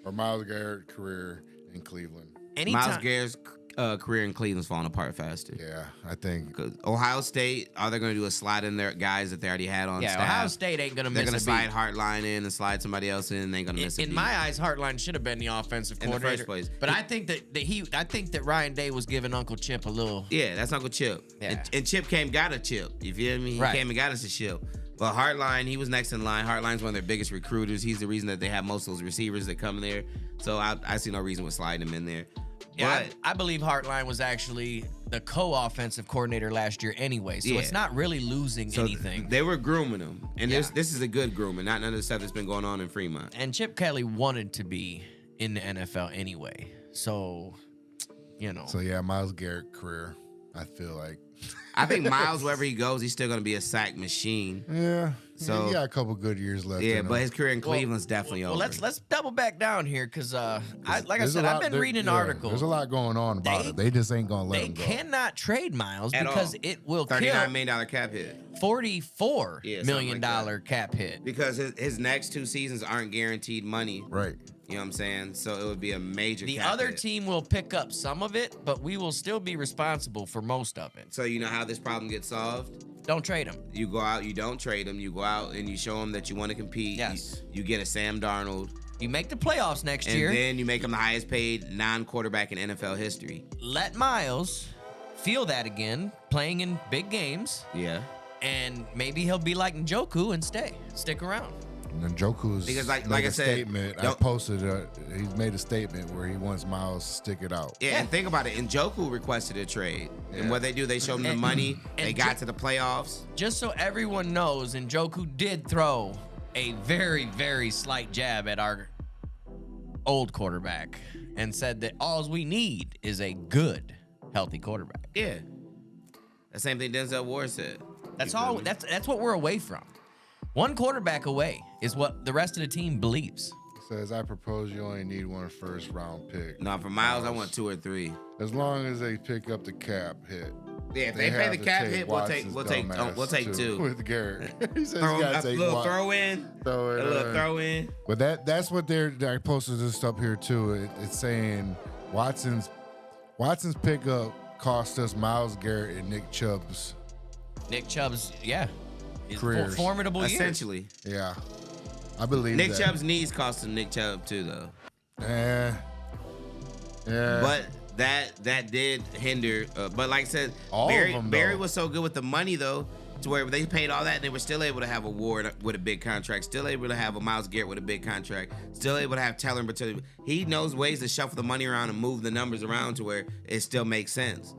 or Myles Garrett's career in Cleveland? Myles Garrett's career in Cleveland's falling apart faster. Yeah, I think. Ohio State, all they're going to do is slide in their guys that they already had on staff. Ohio State ain't going to miss a beat. They're going to slide Hartline in and slide somebody else in, and they ain't going to miss a beat. In my eyes, Hartline should have been the offensive coordinator. In the first place. But I think that Ryan Day was giving Uncle Chip a little. Yeah, that's Uncle Chip. Yeah. And Chip got a chip. You feel me? He came and got us a chip. But Hartline, he was next in line. Hartline's one of their biggest recruiters. He's the reason that they have most of those receivers that come there. So I see no reason with sliding him in there. Yeah, I believe Hartline was actually the co-offensive coordinator last year anyway, so it's not really losing anything. They were grooming him, and this is a good grooming, not none of the stuff that's been going on in Fremont. And Chip Kelly wanted to be in the NFL anyway, so, you know. So, yeah, Myles Garrett career, I feel like. I think Myles, wherever he goes, he's still going to be a sack machine. Yeah. So he got a couple good years left. Yeah, but his career in Cleveland's definitely over. Well, let's double back down here because, like I said, I've been reading articles. There's a lot going on about it. They just ain't going to let him go. They cannot trade Myles because it will kill $39 million cap hit. $44 million cap hit. Because his next 2 seasons aren't guaranteed money. Right. You know what I'm saying? So it would be a major The cap other hit. team will pick up some of it, but we will still be responsible for most of it. So you know how this problem gets solved? Don't trade him. You go out, you don't trade him. You go out and you show him that you want to compete. Yes. You get a Sam Darnold. You make the playoffs next year. And then you make him the highest paid non-quarterback in NFL history. Let Myles feel that again, playing in big games. Yeah. And maybe he'll be like Njoku and stick around. Njoku's because like I said, statement. I posted. He's made a statement where he wants Myles to stick it out. Yeah, and think about it. Njoku requested a trade, and what they do, they show him the money. They got to the playoffs. Just so everyone knows, Njoku did throw a very, very slight jab at our old quarterback, and said that all we need is a good, healthy quarterback. Yeah, the same thing Denzel Ward said. That's all. That's what we're away from. One quarterback away is what the rest of the team believes. It says, I propose you only need 1 first-round pick. No, for Myles, I want 2 or 3. As long as they pick up the cap hit. Yeah, if they pay the cap hit, we'll take 2. With Garrett. He says a little throw in. But that's what I posted this up here too. It's saying Watson's pickup cost us Myles Garrett and Nick Chubb's. Careers. Formidable years. Essentially. Yeah. I believe Nick Chubb's knees cost him Nick Chubb too, though. Yeah. But that did hinder. But like I said, Barry was so good with the money, though, to where they paid all that and they were still able to have a Ward with a big contract, still able to have a Myles Garrett with a big contract, still able to have Taylor and Bertuzzi. He knows ways to shuffle the money around and move the numbers around to where it still makes sense.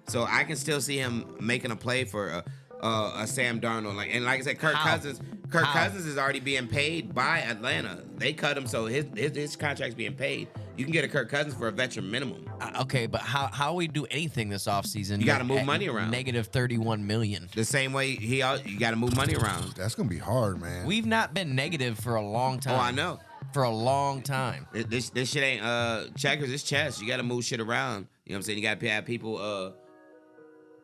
So I can still see him making a play for a Sam Darnold, like I said, Kirk Cousins. Kirk Cousins is already being paid by Atlanta. They cut him, so his contract's being paid. You can get a Kirk Cousins for a veteran minimum. Okay, but how we do anything this offseason? You got to move money around. Negative $31 million. The same way you got to move money around. That's gonna be hard, man. We've not been negative for a long time. Oh, I know. For a long time. This shit ain't checkers. It's chess. You got to move shit around. You know what I'm saying? You got to have people.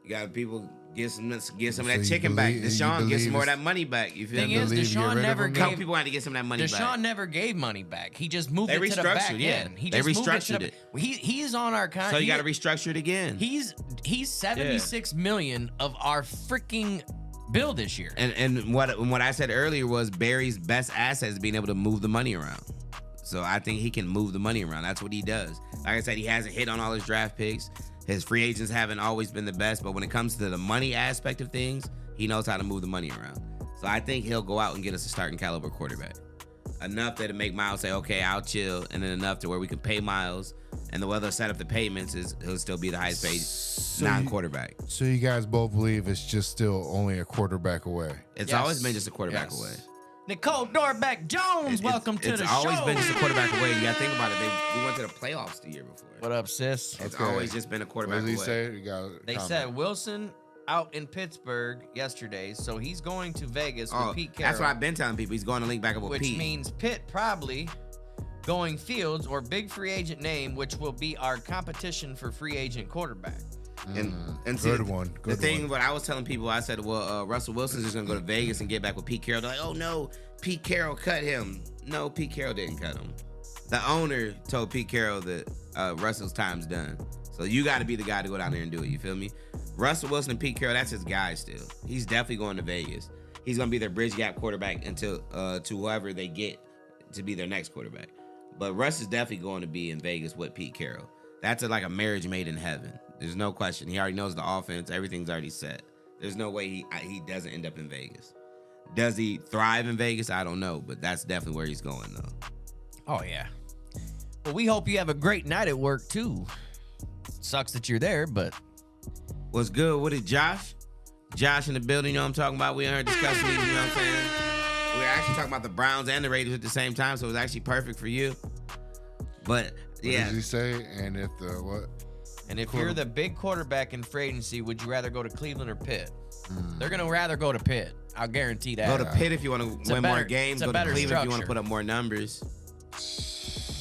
You got people get some of that chicken back. Deshaun get some more of that money back. You feel Thing me? is, Deshaun never gave. Couple people had to get some of that money back. Deshaun never gave money back. He just moved it to the back end. Yeah. He They just moved restructured it. He's on our contract. So you got to restructure it again. He's $76 million of our freaking bill this year. And what I said earlier was Barry's best asset is being able to move the money around. So I think he can move the money around. That's what he does. Like I said, he hasn't hit on all his draft picks. His free agents haven't always been the best, but when it comes to the money aspect of things, he knows how to move the money around. So I think he'll go out and get us a starting caliber quarterback. Enough that to make Miles say, okay, I'll chill, and then enough to where we can pay Miles, and the way they'll set up the payments is he'll still be the highest paid non-quarterback. So you guys both believe it's just still only a quarterback away? It's always been just a quarterback away. Nicole Dorbeck Jones, welcome to the show. It's always been just a quarterback away. You gotta think about it. We went to the playoffs the year before. What up, sis? It's always just been a quarterback away. What did he say? You got they said Wilson out in Pittsburgh yesterday, so he's going to Vegas with Pete Carroll. That's what I've been telling people. He's going to link back up with Pete. Which means Pitt probably going Fields or big free agent name, which will be our competition for free agent quarterback. And see, good one. The thing, what I was telling people, I said, well, Russell Wilson's just gonna go to Vegas and get back with Pete Carroll. They're like, oh no, Pete Carroll cut him. No, Pete Carroll didn't cut him. The owner told Pete Carroll that Russell's time's done. So you got to be the guy to go down there and do it. You feel me? Russell Wilson and Pete Carroll, that's his guy still. He's definitely going to Vegas. He's gonna be their bridge gap quarterback until to whoever they get to be their next quarterback. But Russ is definitely going to be in Vegas with Pete Carroll. That's like a marriage made in heaven. There's no question. He already knows the offense. Everything's already set. There's no way he doesn't end up in Vegas. Does he thrive in Vegas? I don't know, but that's definitely where he's going, though. Oh, yeah. Well, we hope you have a great night at work, too. Sucks that you're there, but... What's good? What is Josh? Josh in the building, you know what I'm talking about? We are discussing these, you know what I'm saying? We're actually talking about the Browns and the Raiders at the same time, so it was actually perfect for you. But, yeah. What did he say? And if the what? And if you're the big quarterback in free agency, would you rather go to Cleveland or Pitt? They're going to rather go to Pitt. I'll guarantee that. Go to Pitt if you want to win more games. Go to Cleveland if you want to put up more numbers.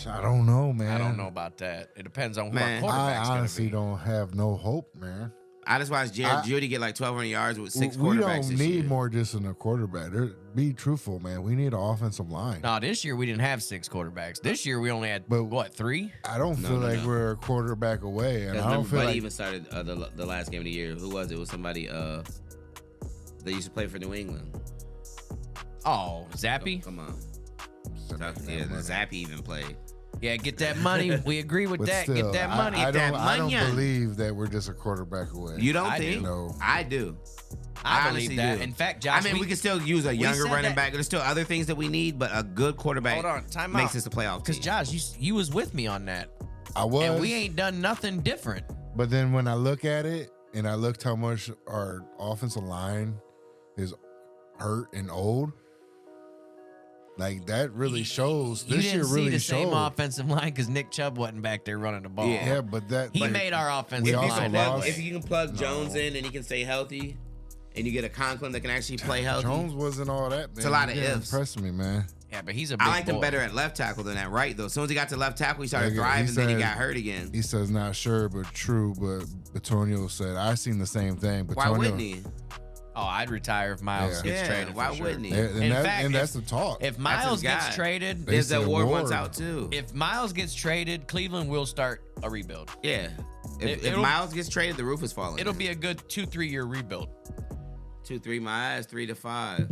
I don't know, man. I don't know about that. It depends on who our I quarterback's honestly don't have no hope, man. I just watched Jared Judy get like 1,200 yards with 6 quarterbacks We this don't need year. more just than a quarterback. Be truthful, man. We need an offensive line. No, this year we didn't have 6 quarterbacks. This year we only had, what, 3? I don't feel like we're a quarterback away. And I don't feel Buddy like... even started the last game of the year. Who was it? It was somebody that used to play for New England. Oh, Zappy? Come on. Yeah, Zappy even played. Yeah, get that money. We agree with But that. still, Get that money. I don't money. believe that we're just a quarterback away. You don't I think? do. No. I do. I honestly believe that. do. In fact, Josh, I mean, we can still use a younger said running that- back. There's still other things that we need, but a good quarterback Hold on, time makes out. us a playoff Because team. Josh, you was with me on that, I was. and we ain't done nothing different. But then when I look at it, and I looked how much our offensive line is hurt and old, like that really shows. You This didn't year see really the same showed. offensive line because Nick Chubb wasn't back there running the ball. Yeah. Yeah, but that He but made our offensive we also line that lost- way. If you can plug Jones in and he can stay healthy, and you get a Conklin that can actually play healthy. Jones wasn't all that. Man. It's a lot He of didn't ifs. Impress me, man. Yeah, but he's a big I liked him boy. better at left tackle than at right, though. As soon as he got to left tackle, he started Yeah, thriving, then he said- got hurt again. He says not sure, but true. But Antonio said I seen the same thing. But Why wouldn't he? Oh, I'd retire if Miles Yeah. gets Yeah, traded. why for sure. wouldn't he? And, In that, fact, and if- that's the talk. If That's Miles his gets guy. traded, They There's said that Ward Ward. wants out too. if Miles gets traded, Cleveland will start a rebuild. Yeah. If It'll- Miles gets traded, the roof is falling. It'll be a good 2-3 year rebuild. 2-3 my eyes, 3 to 5.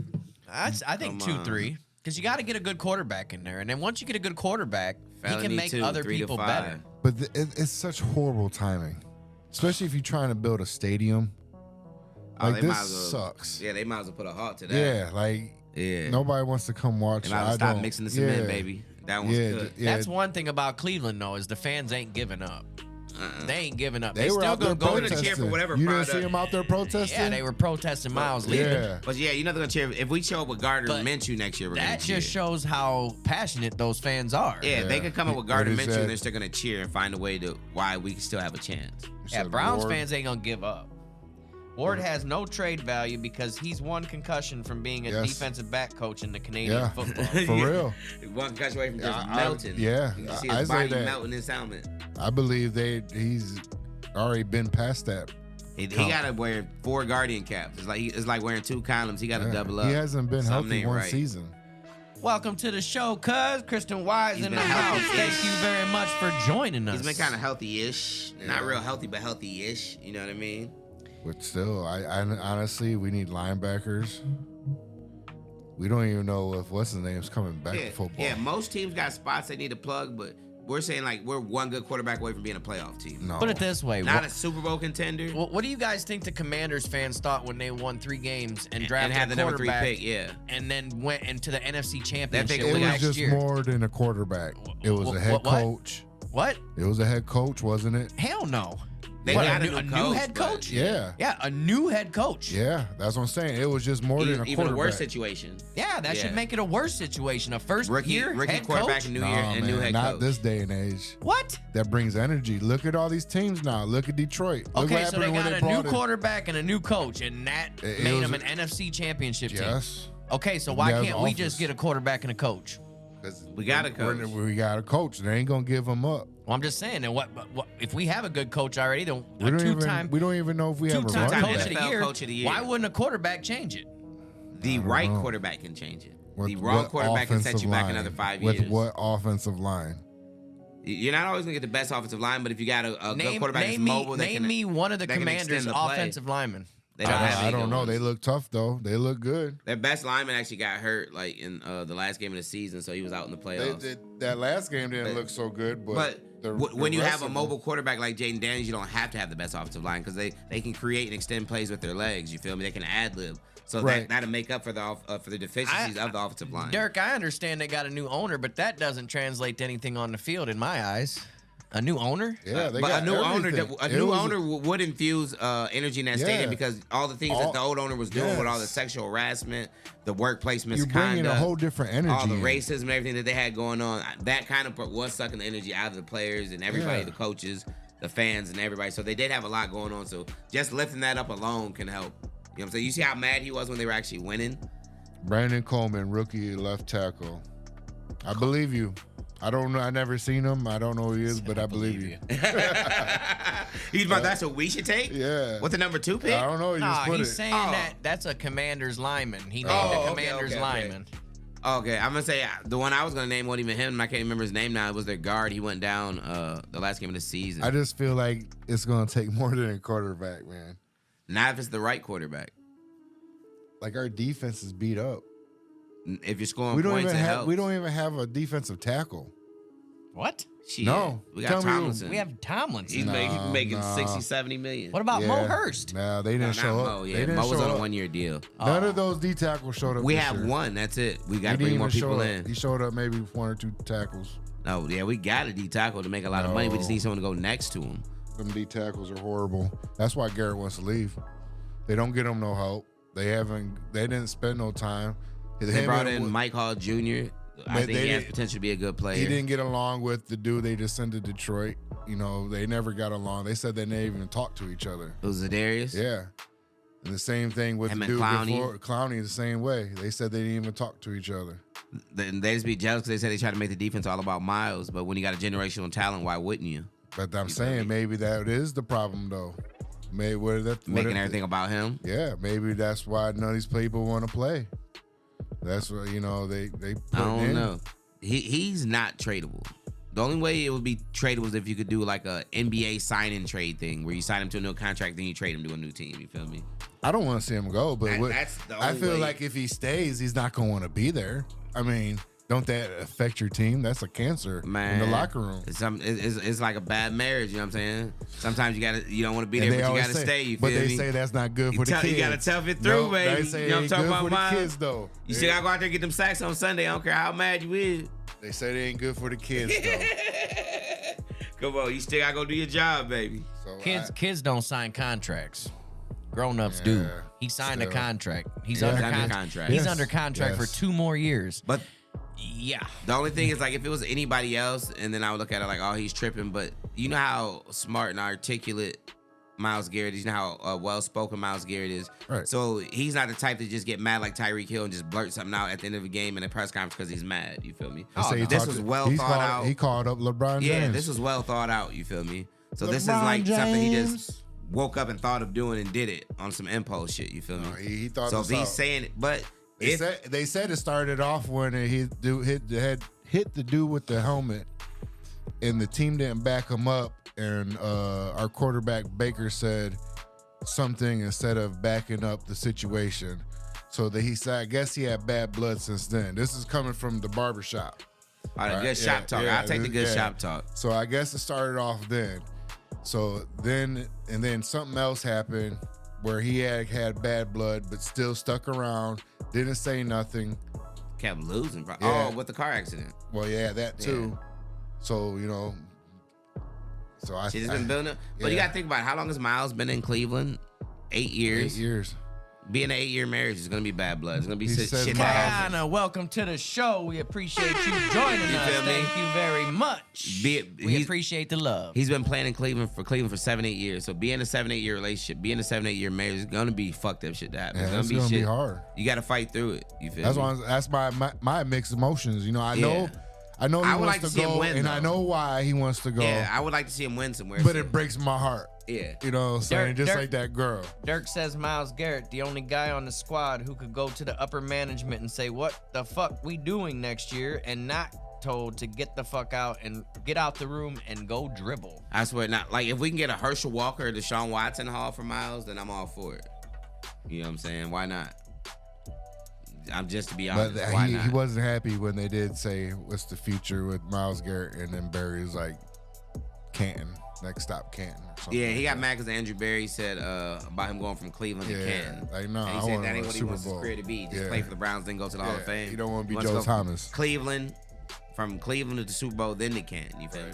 I think Come on. 2-3 because you got to get a good quarterback in there, and then once you get a good quarterback, he Felony can make 2, other 3 to people 5. better. But it's such horrible timing, especially if you're trying to build a stadium. Oh, Like they this might as well- sucks. Yeah, they might as well put a halt to that. Yeah, like Yeah. nobody wants to come watch. They might as I well stop don't- mixing the cement, yeah. baby. That one's Yeah, good. yeah. That's one thing about Cleveland, though, is the fans ain't giving up. They ain't giving up. They They were still out there gonna go to the protesting. cheer for whatever You didn't product. see them out there protesting? Yeah, they were protesting Miles leaving. Yeah. But yeah, you're not gonna cheer if we show up with Gardner But Minshew next year. We're gonna That cheer. just shows how passionate those fans are. Yeah, they Yeah. could come up with What Gardner he Minshew said. and they're still gonna cheer and find a way to why we can still have a chance. Yeah, said Browns Ward. fans ain't gonna give up. Ward has no trade value because he's one concussion from being a Yes. defensive back coach in the Canadian Yeah. football. For real. One concussion away from just I- melting. yeah, You can see I his say body that. melting his helmet. I believe he's already been past that. He Count. gotta wear 4 Guardian caps. It's like wearing 2 columns. He gotta Yeah. double up. He hasn't been Something healthy ain't one right. season. Welcome to the show, cuz. Kristen Wise He's in the been house. healthy. Thank you very much for joining us. He's been kind of healthy-ish. Not Yeah. real healthy, but healthy-ish. You know what I mean? But still, I honestly, we need linebackers. We don't even know if what's his name's coming back to football. Yeah, most teams got spots they need to plug, but we're saying like we're one good quarterback away from being a playoff team. No. Put it this way. Not a Super Bowl contender. What do you guys think the Commanders fans thought when they won 3 games and drafted had a the number 3 quarterback pick, yeah. and then went into the NFC Championship pick it was next just year? more than a quarterback. It was a head What? coach. What? It was a head coach, wasn't it? Hell no. They What, got a new head but- coach? Yeah. Yeah, a new head coach. Yeah, that's what I'm saying. It was just more than a Even quarterback. a worse situation. Yeah, that should Yeah. make it a worse situation. A first Rookie year head quarterback coach? and new Nah, year and new man, head not coach. this day and age. What? That brings energy. Look at all these teams now. Look at Detroit. Look Okay, what so they happened when got a brought new in- quarterback and a new coach, and that It made was them a- an NFC Championship team. Yes. Okay, so why That was can't we offense. just get a quarterback and a coach? 'Cause We got a coach. We got a coach. They ain't gonna give him up. Well, I'm just saying, and what if we have a good coach already? Then We a don't two-time even know if we have a two-time running coach, back. of the NFL year, coach of the year. why wouldn't a quarterback change it? The right know. quarterback can change it. With The wrong what quarterback can set offensive you back line? another 5 With years. what offensive line? You're not always gonna get the best offensive line, but if you got a good Name, quarterback that's name me, mobile, that name can, me one of the that can Commanders' extend the play. offensive linemen. They don't have I any don't good know. ones. They look tough though. They look good. Their best lineman actually got hurt like in the last game of the season, so he was out in the playoffs. That last game didn't look so good, But the when you rest have a of them- mobile quarterback like Jaden Daniels, you don't have to have the best offensive line because they can create and extend plays with their legs. You feel me? They can ad lib, so Right. that'll make up for the deficiencies of the offensive line. Dirk, I understand they got a new owner, but that doesn't translate to anything on the field in my eyes. A new owner? yeah, they but got a new owner, everything. a It new was- owner would infuse energy in that Yeah. stadium because all the things that the old owner was doing with all the Yes. sexual harassment, the workplace You're misconduct, bringing a whole different energy. all the in. racism and everything that they had going on, that kind of was sucking the energy out of the players and everybody, Yeah. the coaches, the fans, and everybody. So they did have a lot going on. So just lifting that up alone can help. You know what I'm saying? You see how mad he was when they were actually winning? Brandon Coleman, rookie left tackle. I believe you. I don't know. I never seen him. I don't know who he is, but I believe you. He's about that's what we should take? Yeah. With the number 2 pick? I don't know. You Nah, just put he's it. saying Oh. that's a Commander's lineman. He named Oh, a okay, Commander's okay. lineman. Okay, I'm gonna say the one I was gonna name wasn't even him. I can't remember his name now. It was their guard. He went down the last game of the season. I just feel like it's gonna take more than a quarterback, man. Not if it's the right quarterback. Like our defense is beat up. If you're scoring We don't points, even it have. helps. We don't even have a defensive tackle. What? Shit. No, we got tell me who. Tomlinson. We have Tomlinson. He's making Nah. 60, 70 million. What about Mo Yeah. Hurst? Nah, they No, didn't not show Mo. up. Yeah, They didn't Mo was show on a up. 1-year deal. None of those D tackles showed up. We this have year. one. That's it. We got He to bring didn't more even show people up. in. He showed up maybe 1 or 2 tackles. No, yeah, we got a D tackle to make a lot of money. We just No. need someone to go next to him. Them D tackles are horrible. That's why Garrett wants to leave. They don't get him no help. They didn't spend no time. They brought in Mike Hall Jr. I But think they he has didn't- potential to be a good player. He didn't get along with the dude they just sent to Detroit. You know, they never got along. They said they didn't even talk to each other. It was Zadarius. Yeah. And the same thing with Him the and dude Clowney. before. Clowney the same way. They said they didn't even talk to each other. They just be jealous because they said they try to make the defense all about Miles. But when you got a generational talent, why wouldn't you? But I'm You saying feel me? maybe that is the problem though. Maybe Making everything about him. Yeah, maybe that's why none of these people want to play. That's what they put I don't in. know. He's not tradable. The only way it would be tradable is if you could do like a NBA sign-in trade thing where you sign him to a new contract, then you trade him to a new team. You feel me? I don't want to see him go, but That's the I only feel way. like if he stays, he's not going to want to be there. I mean, don't that affect your team? That's a cancer Man, in the locker room. It's like a bad marriage. You know what I'm saying? Sometimes you don't want to be And there, they but you always gotta say- stay. You but feel they me? say that's not good for the kids. You gotta tough it through, No, baby. They say You know what I'm it ain't talking good about, for the Miles? kids, though. You still gotta go out there and get them sacks on Sunday. I don't care how mad you is. They say they ain't good for the kids, though. Come on, you still gotta go do your job, baby. So Kids don't sign contracts. Grown-ups do. Yeah, He signed a still. contract. He's Yeah. under Under contract. contract. He's Yes. under contract Yes. for 2 more years. But Yeah. the only thing is, like, if it was anybody else, and then I would look at it like, oh, he's tripping. But you know how smart and articulate Myles Garrett is. You know how well-spoken Myles Garrett is. Right. So he's not the type to just get mad like Tyreek Hill and just blurt something out at the end of a game in a press conference because he's mad. You feel me? They say he this talked was to- well he's thought called- out. He called up LeBron James. Yeah, this was well thought out. You feel me? So this is LeBron like something he James. just woke up and thought of doing and did it on some impulse shit. You feel me? No, he thought so this if he's out. saying it, but They said it started off when he hit the dude with the helmet, and the team didn't back him up, and our quarterback Baker said something instead of backing up the situation. So that he said, I guess he had bad blood since then. This is coming from the barbershop. all right, Right, good shop talk. yeah, I'll take the good yeah. shop talk. So I guess it started off then. So then something else happened where he had bad blood, but still stuck around, didn't say nothing. Kept losing. Yeah. Oh, with the car accident. Well, yeah, that too. So, so I Shit has been building up. But you yeah. gotta think about it. How long has Miles been in Cleveland? 8 years. 8 years. Being an 8-year marriage is gonna be bad blood. It's gonna be He shit says that Miles- happens. Diana, welcome to the show. We appreciate you joining us. feel me? Thank you very much. we he's- appreciate the love. He's been playing in Cleveland for 7-8 years. So being a 7-8 year relationship, being a 7-8 year marriage is gonna be fucked up shit that happens. Yeah, it's it's gonna be shit. hard. You gotta fight through it. You feel That's me? why that's my mixed emotions. I Yeah. know he I would wants like to to see him go, win, and I though. know why he wants to go. Yeah, I would like to see him win somewhere. but so- it breaks my heart. Yeah. You know what I'm saying? Just Dirk- like that girl. Dirk says Myles Garrett, the only guy on the squad who could go to the upper management and say, what the fuck we doing next year, and not told to get the fuck out and get out the room and go dribble. I swear not. Like, if we can get a Herschel Walker or Deshaun Watson haul for Miles, then I'm all for it. You know what I'm saying? Why not? I'm just to be honest. But why he not? wasn't happy when they did say what's the future with Myles Garrett, and then Barry was like Canton, next stop Canton. Or something Yeah, he like got mad because Andrew Berry said about him going from Cleveland to Yeah, Canton. like, no, and I he said wanna that ain't win a what he Super wants his Bowl. career to be. Just Yeah. play for the Browns, then go to the Hall of Yeah, Fame. he don't wanna be Wants Joe go from Thomas. Cleveland, from Cleveland to the Super Bowl, then to Canton. You feel me?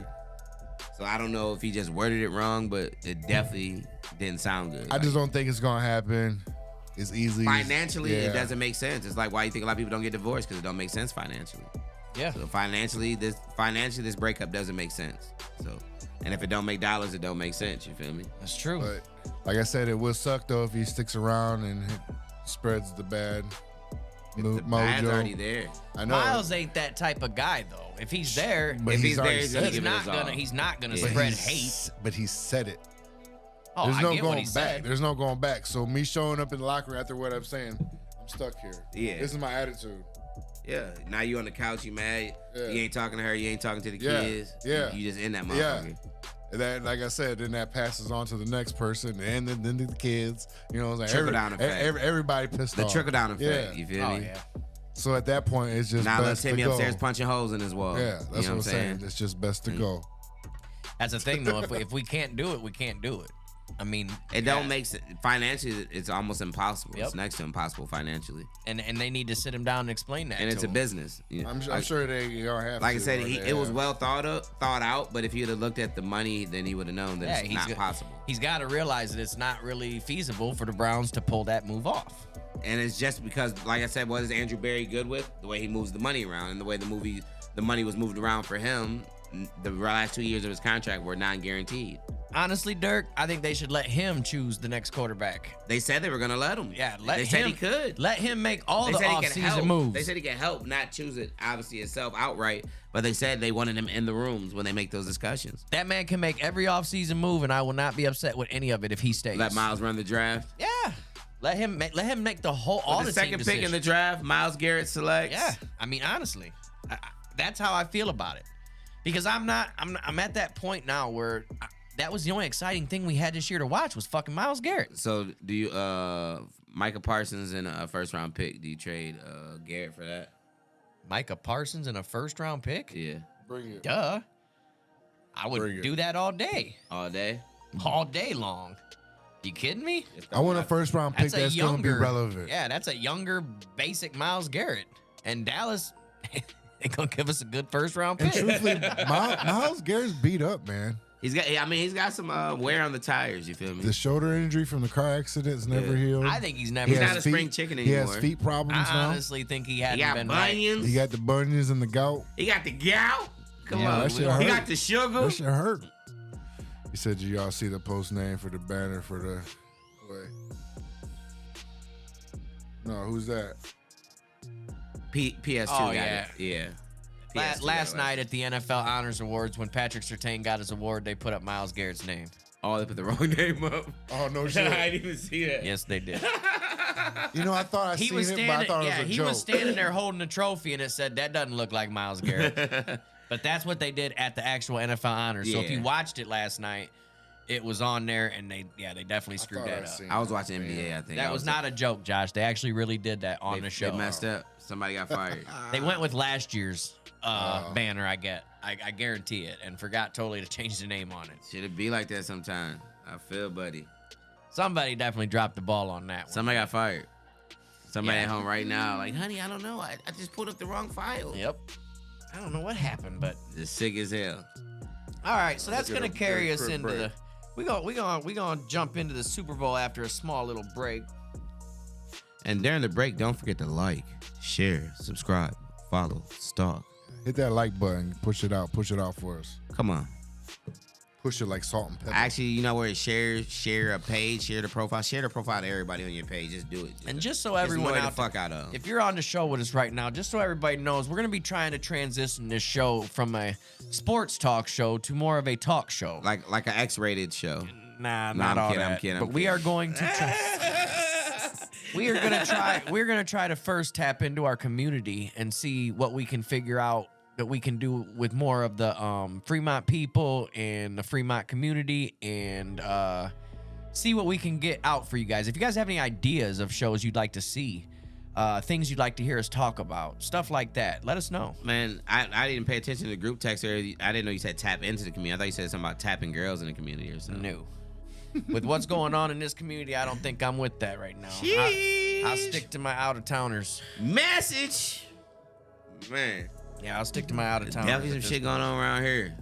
So I don't know if he just worded it wrong, but it definitely didn't sound good. I just don't think it's gonna happen as easily. Financially, yeah. it doesn't make sense. It's like why you think a lot of people don't get divorced because it don't make sense financially. Yeah. So financially, this breakup doesn't make sense. So, and if it don't make dollars, it don't make sense. You feel me? That's true. But like I said, it would suck though if he sticks around and spreads the bad The bad's already mojo. there. I know. Miles ain't that type of guy though. If he's there, But If he's he's there, already he's said gonna it. he's give it not his all. gonna Yeah. spread He's- hate. But he said it. Oh, There's I no get what going he back. said. There's no going back. So me showing up in the locker room after what I'm saying, I'm stuck here. Yeah. This is my attitude. Yeah. Now you on the couch, you mad. Yeah. You ain't talking to her. You ain't talking to the Yeah. kids. Yeah. You just in that Yeah. motherfucker. And that, like I said, then that passes on to the next person, and then the kids. You know what I'm saying? Trickle-down effect. Everybody pissed The off. trickle down effect. Yeah. You feel Oh me? yeah. So at that point, it's just Now let best Timmy to go. upstairs punching holes in his wall. Yeah, that's you know what I'm saying. It's just best to go. That's the thing though. If we can't do it, we can't do it. I mean, It don't make sense financially. It's almost impossible. Yep. It's next to impossible financially, and they need to sit him down and explain that. and to it's a him. business. You know, I'm sure they don't have. like I to, said, or they it was have. well thought out. But if he would have looked at the money, then he would have known that it's not possible. He's got to realize that it's not really feasible for the Browns to pull that move off. And it's just because, like I said, what is Andrew Berry good with? The way he moves the money around, and the way the money was moved around for him. The last 2 years of his contract were non-guaranteed. Honestly, Dirk, I think they should let him choose the next quarterback. They said they were gonna let him. Yeah, they said he could. Let him make all They the said he could help. offseason moves. They said he could help, not choose it obviously himself outright. But they said they wanted him in the rooms when they make those discussions. that man can make every offseason move, and I will not be upset with any of it if he stays. Let Miles run the draft. Yeah. Let him make the whole all With the the second team pick in the decisions. draft, Myles Garrett selects. Yeah, I mean honestly, that's how I feel about it. Because I'm at that point now where that was the only exciting thing we had this year to watch was fucking Myles Garrett. So do you Micah Parsons and a first round pick? Do you trade Garrett for that? Micah Parsons and a first round pick? Yeah, Bring it. Duh. I Bring would it. do that all day. all day. All day long. You kidding me? I want a first round pick That's a that's going to be younger relevant. Yeah, that's a younger basic Myles Garrett. And Dallas They gonna give us a good first round And pick. truthfully, Myles Garrett's beat up, man. He's got some wear on the tires. You feel me? The shoulder injury from the car accident's never healed. I think he's never. He's has not a spring chicken He anymore. has feet problems I now. honestly think he He hadn't got been right. bunions. He got the bunions and the gout. He got the gout. Come Yeah, on. that shit He hurt. got the sugar. That shit hurt. He said, "Did y'all see the post name for the banner for the wait? No, who's that? PS2 Oh, got yeah. it. Yeah. PS2 Last got it. night at the NFL Honors Awards, when Patrick Surtain got his award, they put up Myles Garrett's name. Oh, they put the wrong name up. Oh no I shit! didn't even see that. Yes, they did. You know, I thought I He seen was it, but I standing. thought it Yeah, was a he joke. was standing there holding a trophy, and it said that doesn't look like Myles Garrett. But that's what they did at the actual NFL Honors. So if you Yeah. watched it last night, it was on there, and they definitely screwed thought I that up. seen I was it. watching NBA, I think. That was not a joke, Josh. They actually really did that on the show. They messed up. Somebody got fired. They went with last year's banner. I guarantee it, and forgot totally to change the name on it. Should it be like that sometime? I feel, buddy. Somebody definitely dropped the ball on that one. Somebody got fired. Somebody Yeah. at home right now, like, honey, I don't know. I just pulled up the wrong file. Yep. I don't know what happened, but Just sick as hell. all right. So that's Look at gonna a carry very us quick into break. the. We gonna jump into the Super Bowl after a small little break. And during the break, don't forget to like, share, subscribe, follow, stalk. Hit that like button. Push it out for us. Come on. Push it like salt and pepper. Actually, you know where it share a page, share the profile to everybody on your page. Just do it. And just so Just everyone annoy the out fuck out of 'em. if you're on the show with us right now, just so everybody knows, we're gonna be trying to transition this show from a sports talk show to more of a talk show. like an X-rated show. Nah, No, not I'm all kidding, I'm that. kidding, I'm But we kidding. are going to try. We're gonna try to first tap into our community and see what we can figure out that we can do with more of the Fremont people and the Fremont community, and see what we can get out for you guys. If you guys have any ideas of shows you'd like to see, things you'd like to hear us talk about, stuff like that, let us know. Man, I didn't pay attention to the group text earlier. I didn't know you said tap into the community. I thought you said something about tapping girls in the community or something. No. With what's going on in this community, I don't think I'm with that right now. I'll stick to my out-of-towners. Message. Man, Yeah, I'll stick to my out-of-towners. definitely some at this shit going on around here.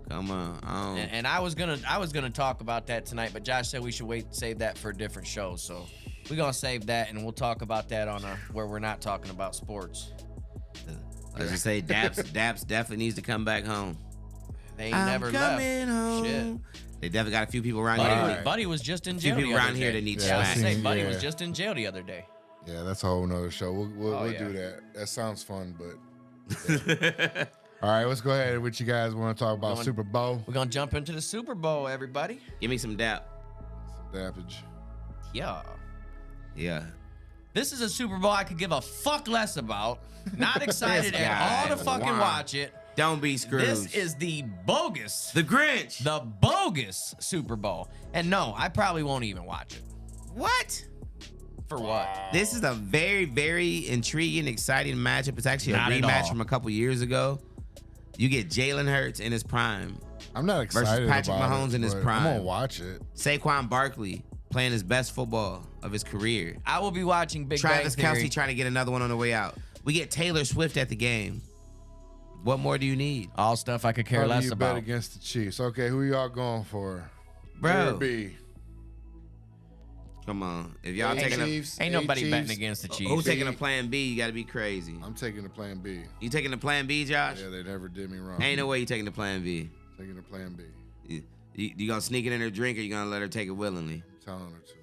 Come on. And I was gonna talk about that tonight, but Josh said we should save that for a different show. So we're gonna save that, and we'll talk about that on where we're not talking about sports. Let's just say Daps definitely needs to come back home. They ain't never left. Home. Shit. They definitely got a few people around Buddy, here. Alright. Buddy was just in Few jail. people the other around here day. that need Yeah, I was smacked. gonna say, Buddy Yeah. was just in jail the other day. Yeah, that's a whole nother show. We'll Oh, yeah. do that. That sounds fun, but all right, let's go ahead. What you guys want to talk about? Going- Super Bowl, We're gonna jump into the Super Bowl, everybody. Give me some dap. Dappage. Yeah. Yeah. This is a Super Bowl I could give a fuck less about. Not excited This at all guy. to fucking Wow. watch it. Don't be Scrooge. This is the bogus, the Grinch. the bogus Super Bowl. And no, I probably won't even watch it. What? For what? This is a very, very intriguing, exciting matchup. It's actually a Not at rematch all. from a couple years ago. You get Jalen Hurts in his prime. I'm not excited Patrick about Mahomes it, in his but prime. I'm gonna watch it. Saquon Barkley playing his best football of his career. I will be watching Big Travis Bang Theory. Kelce trying to get another one on the way out. We get Taylor Swift at the game. What more do you need? All stuff I could care How do less you about. bet against the Chiefs? Okay, who y'all going for? Bro. B. Come on. If y'all Hey, taking a Chiefs. Ain't Hey, nobody Chiefs. betting against the Chiefs. who's taking a plan B, you gotta be crazy. I'm taking the plan B. You taking the plan B, Josh? Yeah, they never did me wrong. Ain't no way you taking the plan B. Taking the plan B. You gonna sneak it in her drink or you gonna let her take it willingly? I'm telling her to.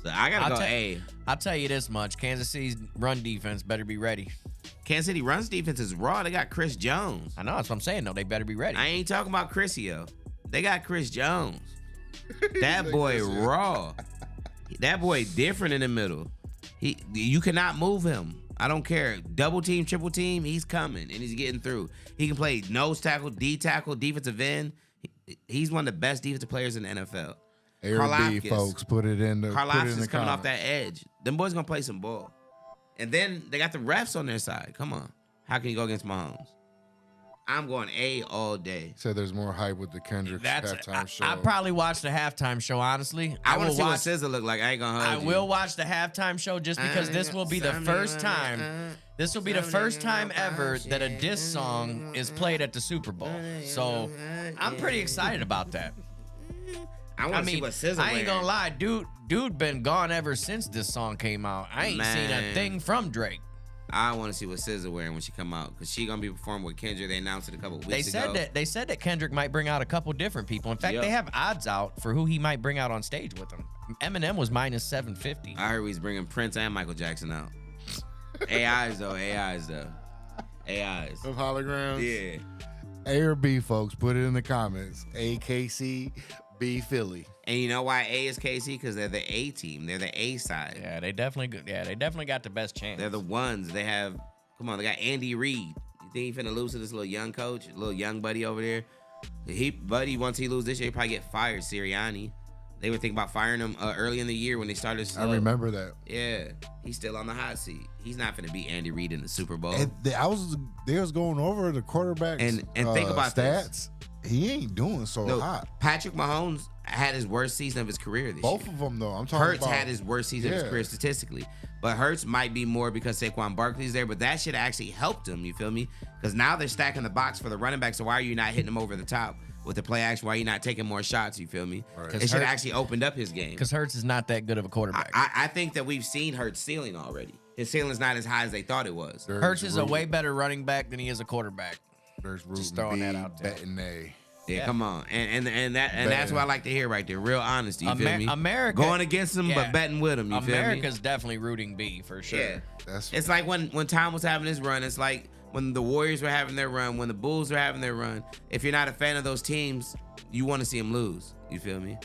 So I gotta I'll go ta- A. I'll tell you this much: Kansas City's run defense better be ready. Kansas City runs defense is raw. They got Chris Jones. I know that's what I'm saying. though. They better be ready. I ain't talking about Chrisio. They got Chris Jones. That boy raw. That boy different in the middle. You cannot move him. I don't care. Double team, triple team, he's coming and he's getting through. He can play nose tackle, D tackle, defensive end. He's one of the best defensive players in the NFL. A or B, Karlaftis. folks. Put it in the. put it Karlaftis in the is coming off comments. that edge. Them boys gonna play some ball. And then they got the refs on their side. Come on. How can you go against Mahomes? I'm going A all day. Said there's more hype with the Kendrick halftime show. I probably watch the halftime show, honestly. I want will to see what watch. SZA look like. I ain't gonna I hold you. will watch the halftime show just because this will be the first time. This will be the first time ever that a diss song is played at the Super Bowl. So I'm pretty excited about that. I want to see what SZA I ain't gonna lie, dude been gone ever since this song came out. I ain't seen a Man. thing from Drake. I want to see what SZA wearing when she come out, because she gonna be performing with Kendrick. They announced it a couple weeks ago. They said that Kendrick might bring out a couple different people. In fact, Yep. they have odds out for who he might bring out on stage with him. Eminem was minus 750. I heard he's bringing Prince and Michael Jackson out. AIs though. AIs. Of holograms. Yeah. A or B, folks, put it in the comments. A KC, B Philly. And you know why A is KC? Because they're the A team. They're the A side. Yeah, they definitely got the best chance. They're the ones. They have. Come on, they got Andy Reid. You think he finna lose to this little young coach, little young buddy over there? Buddy, once he lose this year, he probably get fired. Sirianni. They were thinking about firing him early in the year when they started slow. I remember that. Yeah, he's still on the hot seat. He's not finna beat Andy Reid in the Super Bowl. And they was going over the quarterbacks And think about stats. He ain't doing so No, hot. Patrick Mahomes had his worst season of his career this Both year. of them though. I'm talking Hurts about. had his worst season of his Yeah. career statistically. But Hurts might be more because Saquon Barkley's there, but that should actually helped him, you feel me? Because now they're stacking the box for the running back, so why are you not hitting him over the top with the play action? Why are you not taking more shots, you feel me? Right. It 'Cause should have Hurts- actually opened up his game. Because Hurts is not that good of a quarterback. I think that we've seen Hurts' ceiling already. His ceiling's not as high as they thought it was. There's Hurts is a Root- way better running back than he is a quarterback. There's Root Just and throwing B, that out there. betting A. Yeah, Yeah. come on. And that's what I like to hear right there. Real honesty, you feel me? America Going against him, yeah. but betting with him, you feel me? America's definitely rooting B for sure. Yeah. That's It's like when Tom was having his run. It's like when the Warriors were having their run, when the Bulls were having their run. If you're not a fan of those teams, you want to see them lose. You feel me?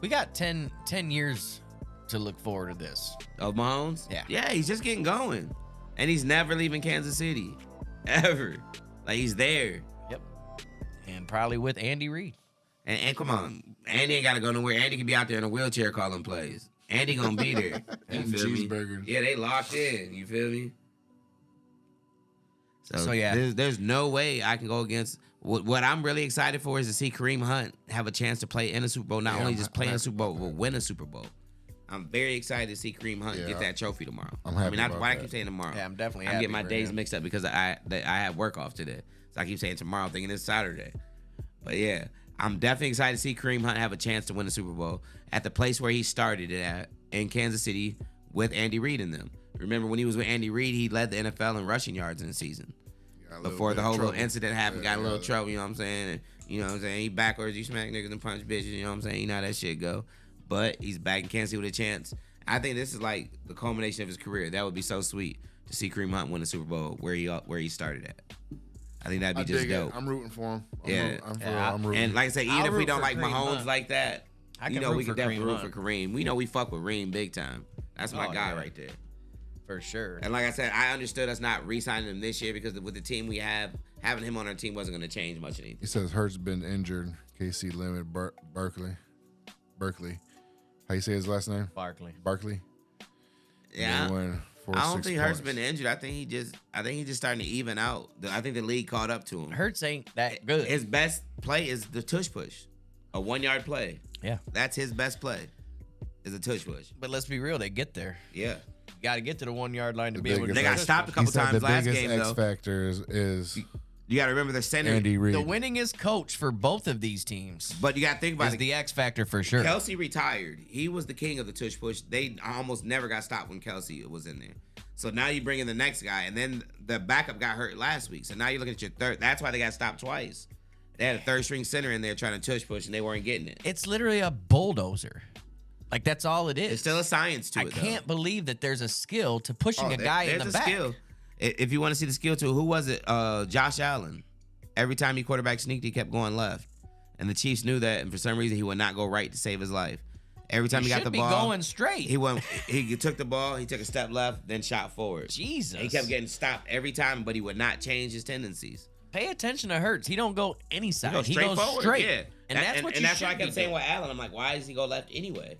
We got 10 years to look forward to this. Of Mahomes? Yeah. Yeah, he's just getting going. And he's never leaving Kansas City. Ever. Like, he's there. Yep. And probably with Andy Reid. And come on. Andy ain't got to go nowhere. Andy can be out there in a wheelchair calling plays. Andy gonna be there. You And feel me? cheeseburgers. Yeah, they locked in. You feel me? So, yeah. there's no way I can go against. What I'm really excited for is to see Kareem Hunt have a chance to play in a Super Bowl. Not Yeah, only I'm just play in a happy Super Bowl, about but that. win a Super Bowl. I'm very excited to see Kareem Hunt Yeah, get that trophy tomorrow. I'm happy I about why I that. keep saying tomorrow. Yeah, I'm definitely I'm happy getting my for days him. mixed up because I have work off today, so I keep saying tomorrow, thinking it's Saturday. But yeah, I'm definitely excited to see Kareem Hunt have a chance to win the Super Bowl at the place where he started it at in Kansas City with Andy Reid in them. Remember when he was with Andy Reid, he led the NFL in rushing yards in the season. Got a little Before bit the of whole little trouble. incident happened, got a little Yeah. trouble, you know what I'm saying? And, you know what I'm saying? He backwards, you smack niggas and punch bitches, you know what I'm saying? You know how that shit go. But he's back in Kansas City with a chance. I think this is like the culmination of his career. That would be so sweet to see Kareem Hunt win the Super Bowl where he started at. I think that'd I be just dig dope. it. I'm rooting for him. Yeah. I'm rooting. And like I said, even I'll if we root don't for like Kareem Mahomes Hunt. like that, I you can know, root we for can definitely Kareem root Hunt. for Kareem. We know we fuck with Reem big time. That's my Oh, guy yeah. right there. For sure. And like I said, I understood us not re-signing him this year because with the team we have, having him on our team wasn't going to change much of anything. He says Hurts been injured. KC Limit Berkeley. How you say his last name? Barkley. Barkley. Yeah. They won 4 I don't 6 think Hurts points. been injured. I think he just starting to even out. I think the league caught up to him. Hurts ain't that good. His best play is the tush push, a 1 yard play. Yeah. That's his best play. Is a tush push. But let's be real, they get there. Yeah. You got to get to the 1 yard line to The be able to. biggest They got X- stopped a He couple said times the last biggest game X though. factor is You got to remember the center. Andy Reid. The winningest coach for both of these teams But you got to think about is it. the X factor for sure. Kelsey retired. He was the king of the tush push. They almost never got stopped when Kelsey was in there. So now you bring in the next guy, and then the backup got hurt last week. So now you're looking at your third. That's why they got stopped twice. They had a third string center in there trying to tush push, and they weren't getting it. It's literally a bulldozer. Like that's all it is. It's still a science to I it. though. can't believe that there's a skill to pushing a guy in There's the a back. skill. If you want to see the skill too, who was it? Josh Allen. Every time he quarterback sneaked, he kept going left, and the Chiefs knew that, and for some reason he would not go right to save his life. Every time he got should the be ball, going straight. he went. He took the ball. He took a step left, then shot forward. Jesus. He kept getting stopped every time, but he would not change his tendencies. Pay attention to Hurts. He don't go any side. He goes He straight goes forward. straight. Yeah, And that's what you that's should why I kept be saying doing. with Allen. I'm like, why does he go left anyway?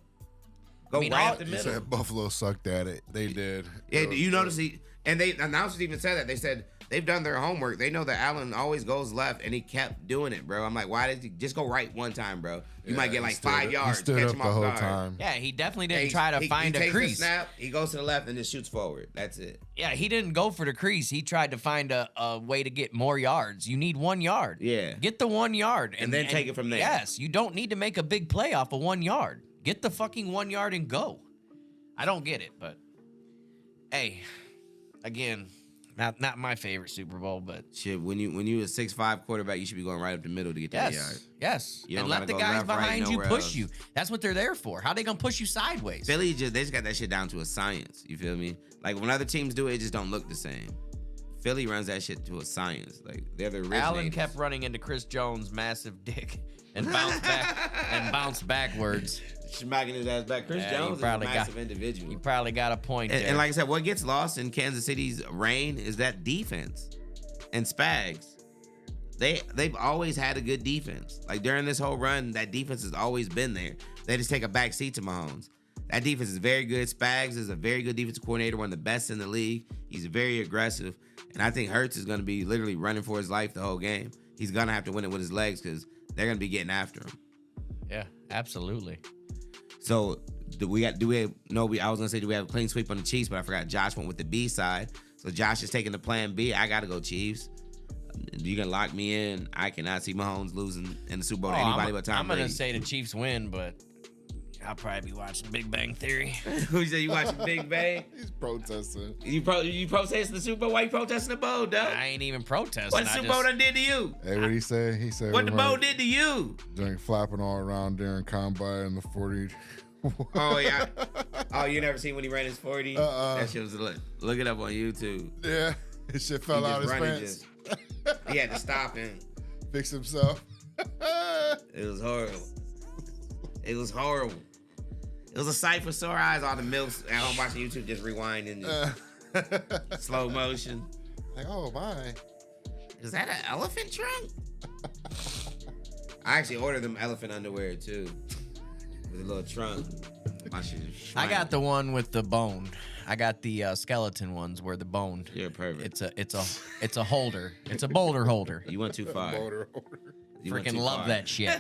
Go I mean, right all- up the He middle. said Buffalo sucked at it. They did. Yeah, you notice and they announcers even said that. They said they've done their homework. They know that Allen always goes left, and he kept doing it, bro. I'm like, why did he just go right one time, bro? You might get like 5 yards. He stood catch up him the off whole guard. time. Yeah, he definitely didn't He- try to he find a takes the crease. snap, he goes to the left and just shoots forward. That's it. Yeah, he didn't go for the crease. He tried to find a way to get more yards. You need 1 yard. Yeah. Get the 1 yard. And then take it from there. Yes, you don't need to make a big play off of 1 yard. Get the fucking 1 yard and go. I don't get it, but hey, again, not my favorite Super Bowl, but Shit, when you a 6'5" quarterback, you should be going right up the middle to get that yard. yes. You And don't let gotta the go guys left, right, behind you nowhere push else. you. That's what they're there for. How they gonna push you sideways? Philly they just got that shit down to a science. You feel me? Like when other teams do it, it just don't look the same. Philly runs that shit to a science. Like they're the originators. Allen kept running into Chris Jones' massive dick and bounced backwards. smacking his ass back. Chris Yeah, he Jones is a probably massive individual. You probably got a point there. And like I said, what gets lost in Kansas City's reign is that defense and Spags. They've always had a good defense. Like during this whole run, that defense has always been there. They just take a back seat to Mahomes. That defense is very good. Spags is a very good defensive coordinator, one of the best in the league. He's very aggressive. And I think Hurts is going to be literally running for his life the whole game. He's going to have to win it with his legs because they're going to be getting after him. Yeah, absolutely. So do we have a clean sweep on the Chiefs, but I forgot Josh went with the B side. So Josh is taking the plan B. I got to go Chiefs. You can lock me in. I cannot see Mahomes losing in the Super Bowl to anybody but Tom Brady. I'm going to say the Chiefs win, but I'll probably be watching Big Bang Theory. Who said you watching Big Bang? He's protesting. You protesting the Super Bowl? Why you protesting the bowl, Doug? I ain't even protesting. What the Super Bowl done did to you? Hey, what he say? He said What the we're bowl gonna did to you? drink flapping all around during combine in the 40. Oh yeah. Oh, you never seen when he ran his 40? That shit was look it up on YouTube. Yeah, his shit He fell out just his running, pants. he had to stop him. Fix himself. It was horrible. It was horrible. It was a sight for sore eyes. All the milfs at home watching YouTube just rewind in slow motion. Like, oh my. Is that an elephant trunk? I actually ordered them elephant underwear too, with a little trunk. My shit is I got the one with the bone. I got the skeleton ones where the bone. You're perfect. It's a holder. It's a boulder holder. You went too far. Motor holder. You went Freaking too love far. that shit.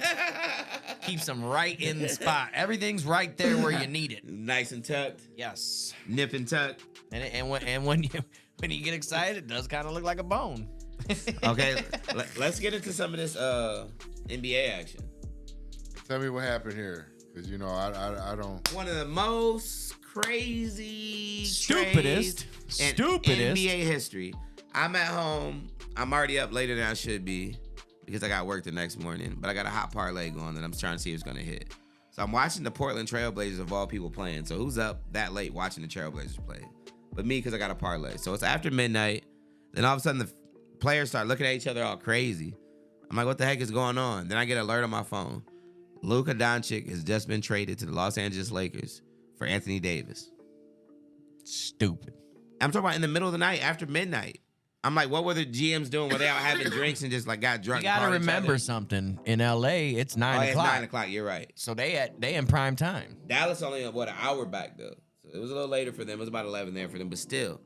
Keeps them right in the spot. Everything's right there where you need it. Nice and tucked, Yes. nip and tuck. And when you get excited, it does kind of look like a bone. Okay, let's get into some of this NBA action. Tell me what happened here, because you know I don't. One of the most crazy Stupidest. trades in Stupidest. NBA history. I'm at home. I'm already up later than I should be because I got work the next morning. But I got a hot parlay going that I'm trying to see if it's gonna hit. So I'm watching the Portland Trailblazers of all people playing. So who's up that late watching the Trailblazers play? But me, because I got a parlay. So it's after midnight. Then all of a sudden the players start looking at each other all crazy. I'm like, what the heck is going on? Then I get an alert on my phone. Luka Doncic has just been traded to the Los Angeles Lakers for Anthony Davis. Stupid. I'm talking about in the middle of the night, after midnight. I'm like, what were the GMs doing? Were they out having drinks and just like got drunk? You gotta and called each remember other? something. In LA, it's 9 Oh, it's o'clock. 9 o'clock. You're right. So they in prime time. Dallas only an hour back though, so it was a little later for them. It was about 11 there for them, but still,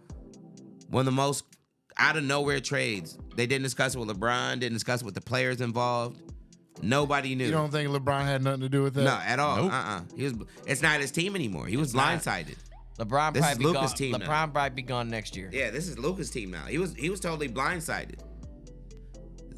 one of the most out of nowhere trades. They didn't discuss it with LeBron. Didn't discuss it with the players involved. Nobody knew. You don't think LeBron had nothing to do with that? No, at all. Nope. He was. It's not his team anymore. He was blindsided. LeBron This is probably be Luka's gone. team now. LeBron probably be gone next year. Yeah, this is Luka's team now. He was totally blindsided.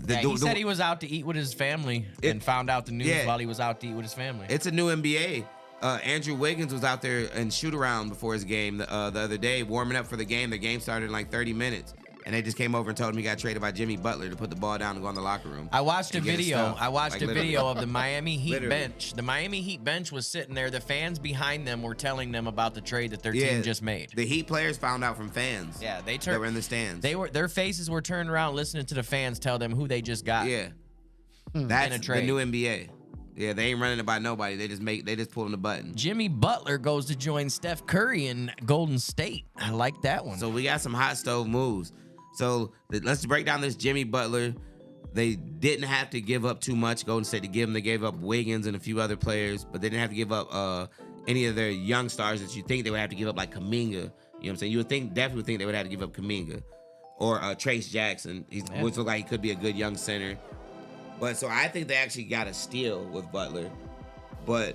He said he was out to eat with his family and found out the news while he was out to eat with his family. It's a new NBA. Andrew Wiggins was out there and shoot around before his game the other day, warming up for the game. The game started in like 30 minutes. And they just came over and told him he got traded by Jimmy Butler to put the ball down and go in the locker room. I watched a and get his video. stuff. I watched Like, a literally. video of the Miami Heat Literally. bench. The Miami Heat bench was sitting there. The fans behind them were telling them about the trade that their team just made. The Heat players found out from fans. Yeah, they that were in turned. the stands. Their faces were turned around listening to the fans tell them who they just got. Yeah. in a That's the trade. new NBA. Yeah, they ain't running it by nobody. They just pulling the button. Jimmy Butler goes to join Steph Curry in Golden State. I like that one. So we got some hot stove moves. So let's break down this Jimmy Butler. They didn't have to give up too much. Golden State to give them. They gave up Wiggins and a few other players, but they didn't have to give up any of their young stars that you think they would have to give up, like Kuminga. You know what I'm saying? You would definitely think they would have to give up Kuminga or Trace Jackson, which look like he could be a good young center. But so I think they actually got a steal with Butler. But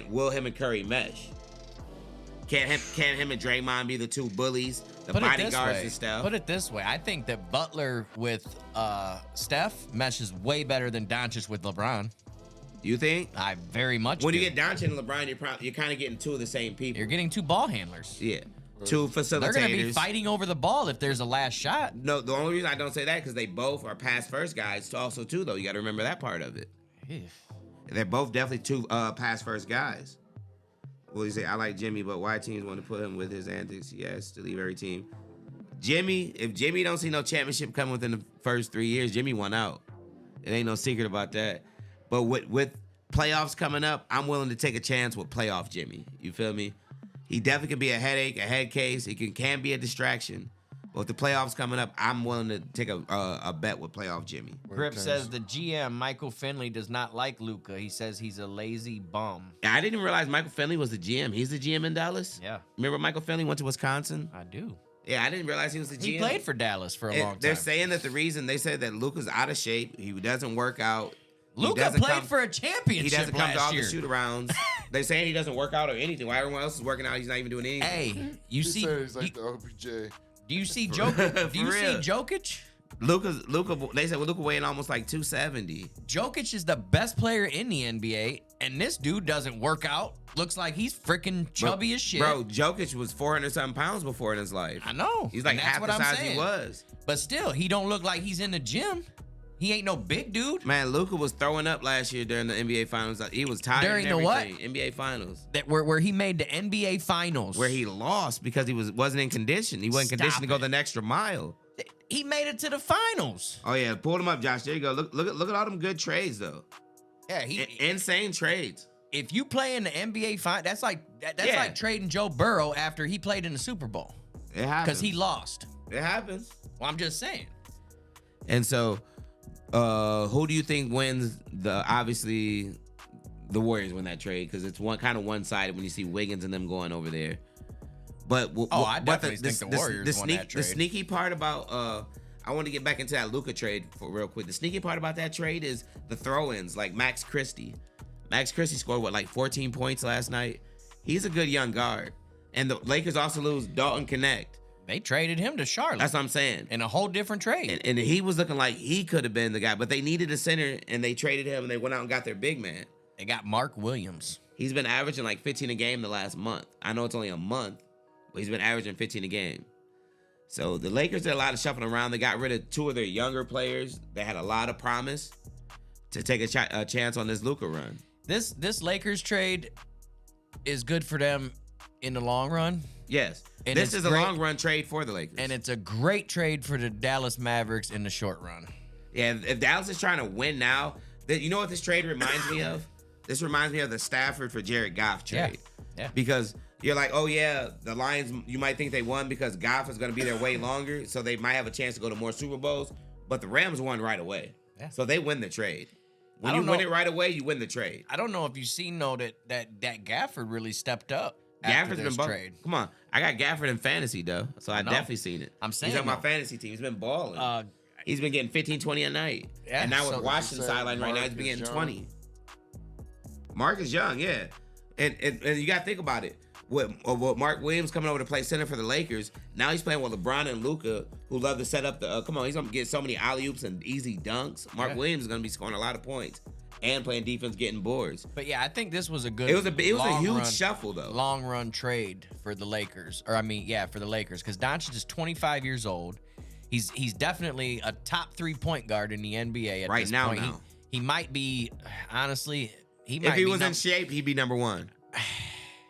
will him and Curry mesh? Can him and Draymond be the two bullies, the bodyguards and stuff? Put it this way. I think that Butler with Steph meshes way better than Doncic with LeBron. You think? I very much When do. you get Doncic and LeBron, you're kind of getting two of the same people. You're getting two ball handlers. Yeah. Two facilitators. They're going to be fighting over the ball if there's a last shot. No, the only reason I don't say that because they both are pass first guys also too, though. You got to remember that part of it. They're both definitely two pass first guys. Well, you say, I like Jimmy, but why teams want to put him with his antics? He has to leave every team. If Jimmy don't see no championship coming within the first 3 years, Jimmy won out. It ain't no secret about that. But with playoffs coming up, I'm willing to take a chance with playoff Jimmy. You feel me? He definitely can be a headache, a head case. He can be a distraction. But with the playoffs coming up, I'm willing to take a bet with playoff Jimmy. Grip says the GM, Michael Finley, does not like Luka. He says he's a lazy bum. I didn't even realize Michael Finley was the GM. He's the GM in Dallas? Yeah. Remember Michael Finley went to Wisconsin? I do. Yeah, I didn't realize he was the GM. He played for Dallas for a long time. They're saying that the reason they said that Luka's out of shape, he doesn't work out. Luka played for a championship. He doesn't come to all year. the shoot-arounds. They're saying he doesn't work out or anything. While everyone else is working out, he's not even doing anything. Hey, you He see? said he's like the OBJ. Do you see Jokic? Do you see real. Jokic? Luka. They said Luka weighing almost like 270. Jokic is the best player in the NBA, and this dude doesn't work out. Looks like he's freaking chubby as shit. Bro, Jokic was 400-something pounds before in his life. I know. He's like And that's half what the I'm size saying. he was. But still, he don't look like he's in the gym. He ain't no big dude. Man, Luka was throwing up last year during the NBA Finals. He was tired. During and the what? everything. NBA Finals. That where he made the NBA Finals. Where he lost because he wasn't in condition. He wasn't Stop conditioned to go it. the extra mile. He made it to the finals. Oh yeah, pull him up, Josh. There you go. Look at all them good trades though. Yeah, Insane trades. if you play in the NBA final, that's like Yeah. like trading Joe Burrow after he played in the Super Bowl It happens. because he lost. It happens. Well, I'm just saying. And so, who do you think wins obviously the Warriors win that trade? Because it's one-sided when you see Wiggins and them going over there. But I definitely think the Warriors won that trade. The sneaky part about I want to get back into that Luka trade for real quick. The sneaky part about that trade is the throw-ins, like Max Christie. Max Christie scored like 14 points last night. He's a good young guard. And the Lakers also lose Dalton Connect. They traded him to Charlotte. That's what I'm saying. in a whole different trade. And he was looking like he could have been the guy, but they needed a center and they traded him and they went out and got their big man. They got Mark Williams. He's been averaging like 15 a game the last month. I know it's only a month, but he's been averaging 15 a game. So the Lakers did a lot of shuffling around. They got rid of two of their younger players that had a lot of promise to take a chance on this Luka run. This Lakers trade is good for them in the long run. Yes. And this it's is a great- long run trade for the Lakers. And it's a great trade for the Dallas Mavericks in the short run. Yeah, if Dallas is trying to win now, you know what this trade reminds me of? This reminds me of the Stafford for Jared Goff trade. Yeah. Because you're like, oh yeah, the Lions, you might think they won because Goff is going to be there way longer, so they might have a chance to go to more Super Bowls, but the Rams won right away. Yeah. So they win the trade. When I you don't win know. it right away, you win the trade. I don't know if you've seen that Gafford really stepped up after Gafford's this been trade. Come on. I got Gafford in fantasy, though, so I know. definitely seen it. I'm saying, He's on my though. fantasy team. He's been balling. He's been getting 15, 20 a night. Yeah, And now so- with Washington Said sideline right now, he's Mark been is getting young. 20. Mark is young, yeah. And you got to think about it. With Mark Williams coming over to play center for the Lakers, now he's playing with LeBron and Luka, who love to set up the. Come on, he's gonna get so many alley-oops and easy dunks. Mark Yeah. Williams is gonna be scoring a lot of points and playing defense, getting boards. But yeah, I think this was a good. It was a long huge run- shuffle though. long run trade for the Lakers, for the Lakers, because Doncic is 25 years old. He's definitely a top 3 point guard in the NBA at Right this now, point. now. He might be, honestly, If he was in shape, he'd be number one.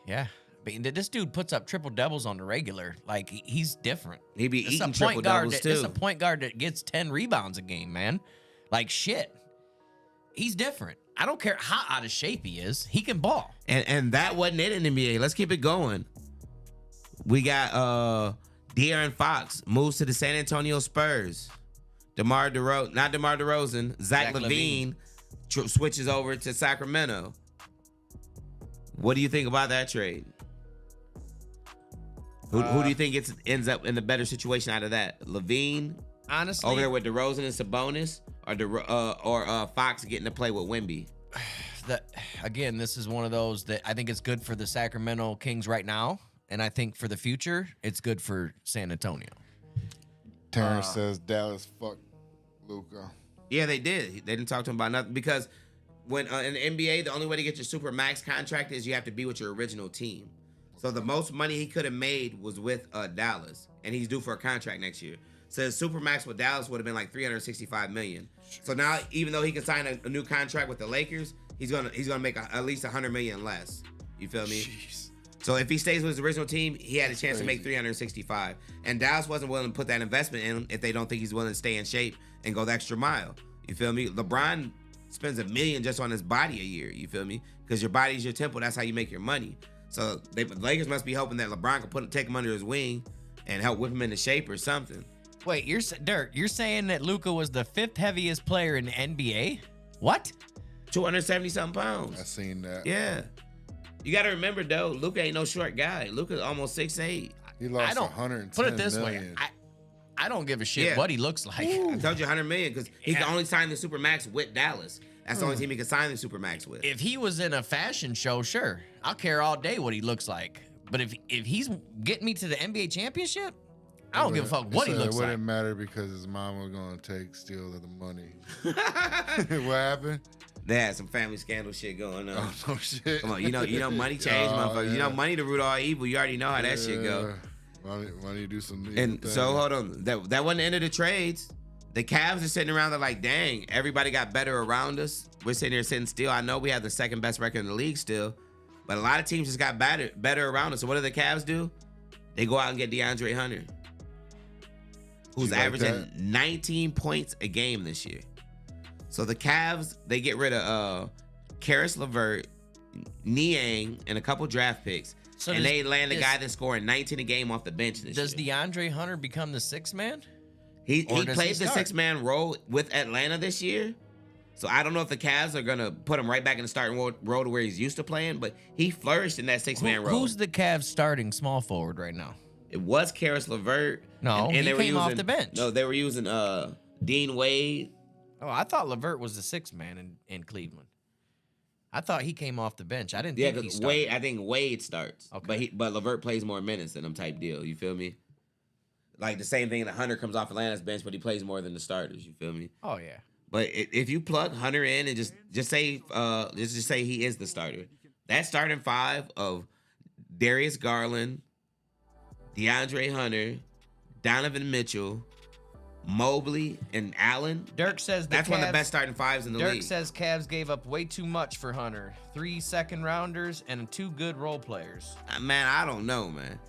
yeah. But this dude puts up triple doubles on the regular. Like he's different. He'd be It's a eating point triple guard. doubles It's too. a point guard that gets 10 rebounds a game, man. Like shit. He's different. I don't care how out of shape he is. He can ball. And that wasn't it in the NBA. Let's keep it going. We got De'Aaron Fox moves to the San Antonio Spurs. not DeMar DeRozan. Zach LaVine switches over to Sacramento. What do you think about that trade? Who do you think ends up in the better situation out of that? Levine Honestly, over there with DeRozan and Sabonis, or Fox getting to play with Wemby? again, this is one of those that I think it's good for the Sacramento Kings right now, and I think for the future, it's good for San Antonio. Terrence says Dallas fuck Luka. Yeah, they did. They didn't talk to him about nothing because when in the NBA, the only way to get your super max contract is you have to be with your original team. So the most money he could have made was with Dallas, and he's due for a contract next year. So his super max with Dallas would have been like $365 million. So now, even though he can sign a new contract with the Lakers, he's gonna make at least $100 million less. You feel me? Jeez. So if he stays with his original team, he had a chance to make 365. And Dallas wasn't willing to put that investment in if they don't think he's willing to stay in shape and go the extra mile. You feel me? LeBron spends $1 million just on his body a year. You feel me? Because your body's your temple. That's how you make your money. So the Lakers must be hoping that LeBron can take him under his wing and help whip him into shape or something. Wait, Dirk, you're saying that Luka was the 5th heaviest player in the NBA? What? 270-something pounds. I seen that. Yeah. You got to remember, though, Luka ain't no short guy. Luka's almost 6'8". He lost I don't 110 put it this million. way. I don't give a shit Yeah. what he looks like. I told you $100 million because he can Yeah. only sign the Supermax with Dallas. That's the only team he can sign the Supermax with. If he was in a fashion show, sure, I'll care all day what he looks like. But if he's getting me to the NBA championship, I don't give a fuck what he looks It like. wouldn't matter because his mom was gonna steal the money. What happened? They had some family scandal shit going on. Oh no shit. Come on, you know money change, Oh, motherfuckers. You know yeah. money to root all evil. You already know how that shit go. Money do some. And evil so things. hold on, that wasn't the end of the trades. The Cavs are sitting around. They're like, dang, everybody got better around us. We're sitting here sitting still. I know we have the second best record in the league still, but a lot of teams just got better around us. So what do the Cavs do? They go out and get DeAndre Hunter, who's You like averaging that? 19 points a game this year. So the Cavs, they get rid of Karis LeVert, Niang, and a couple draft picks. So and does- they land a does- guy that's scoring 19 a game off the bench this Does year. DeAndre Hunter become the 6th man? He or does played he the start? 6-man role with Atlanta this year. So I don't know if the Cavs are going to put him right back in the starting role to where he's used to playing, but he flourished in that 6-man role. Who's the Cavs starting small forward right now? It was Karis LeVert. No, he they were came off using- the bench. No, they were using Dean Wade. Oh, I thought LeVert was the 6th man in Cleveland. I thought he came off the bench. I didn't Yeah, think he because started. I think Wade starts. Okay. But LeVert plays more minutes than him type deal. You feel me? Like the same thing that Hunter comes off Atlanta's bench, but he plays more than the starters. You feel me? Oh yeah. But if you plug Hunter in and just say he is the starter, that starting 5 of Darius Garland, DeAndre Hunter, Donovan Mitchell, Mobley, and Allen. Dirk says That's one of the best starting 5s in the Dirk league. says Cavs gave up way too much for Hunter. 3 second-rounders and 2 good role players. Man, I don't know, man.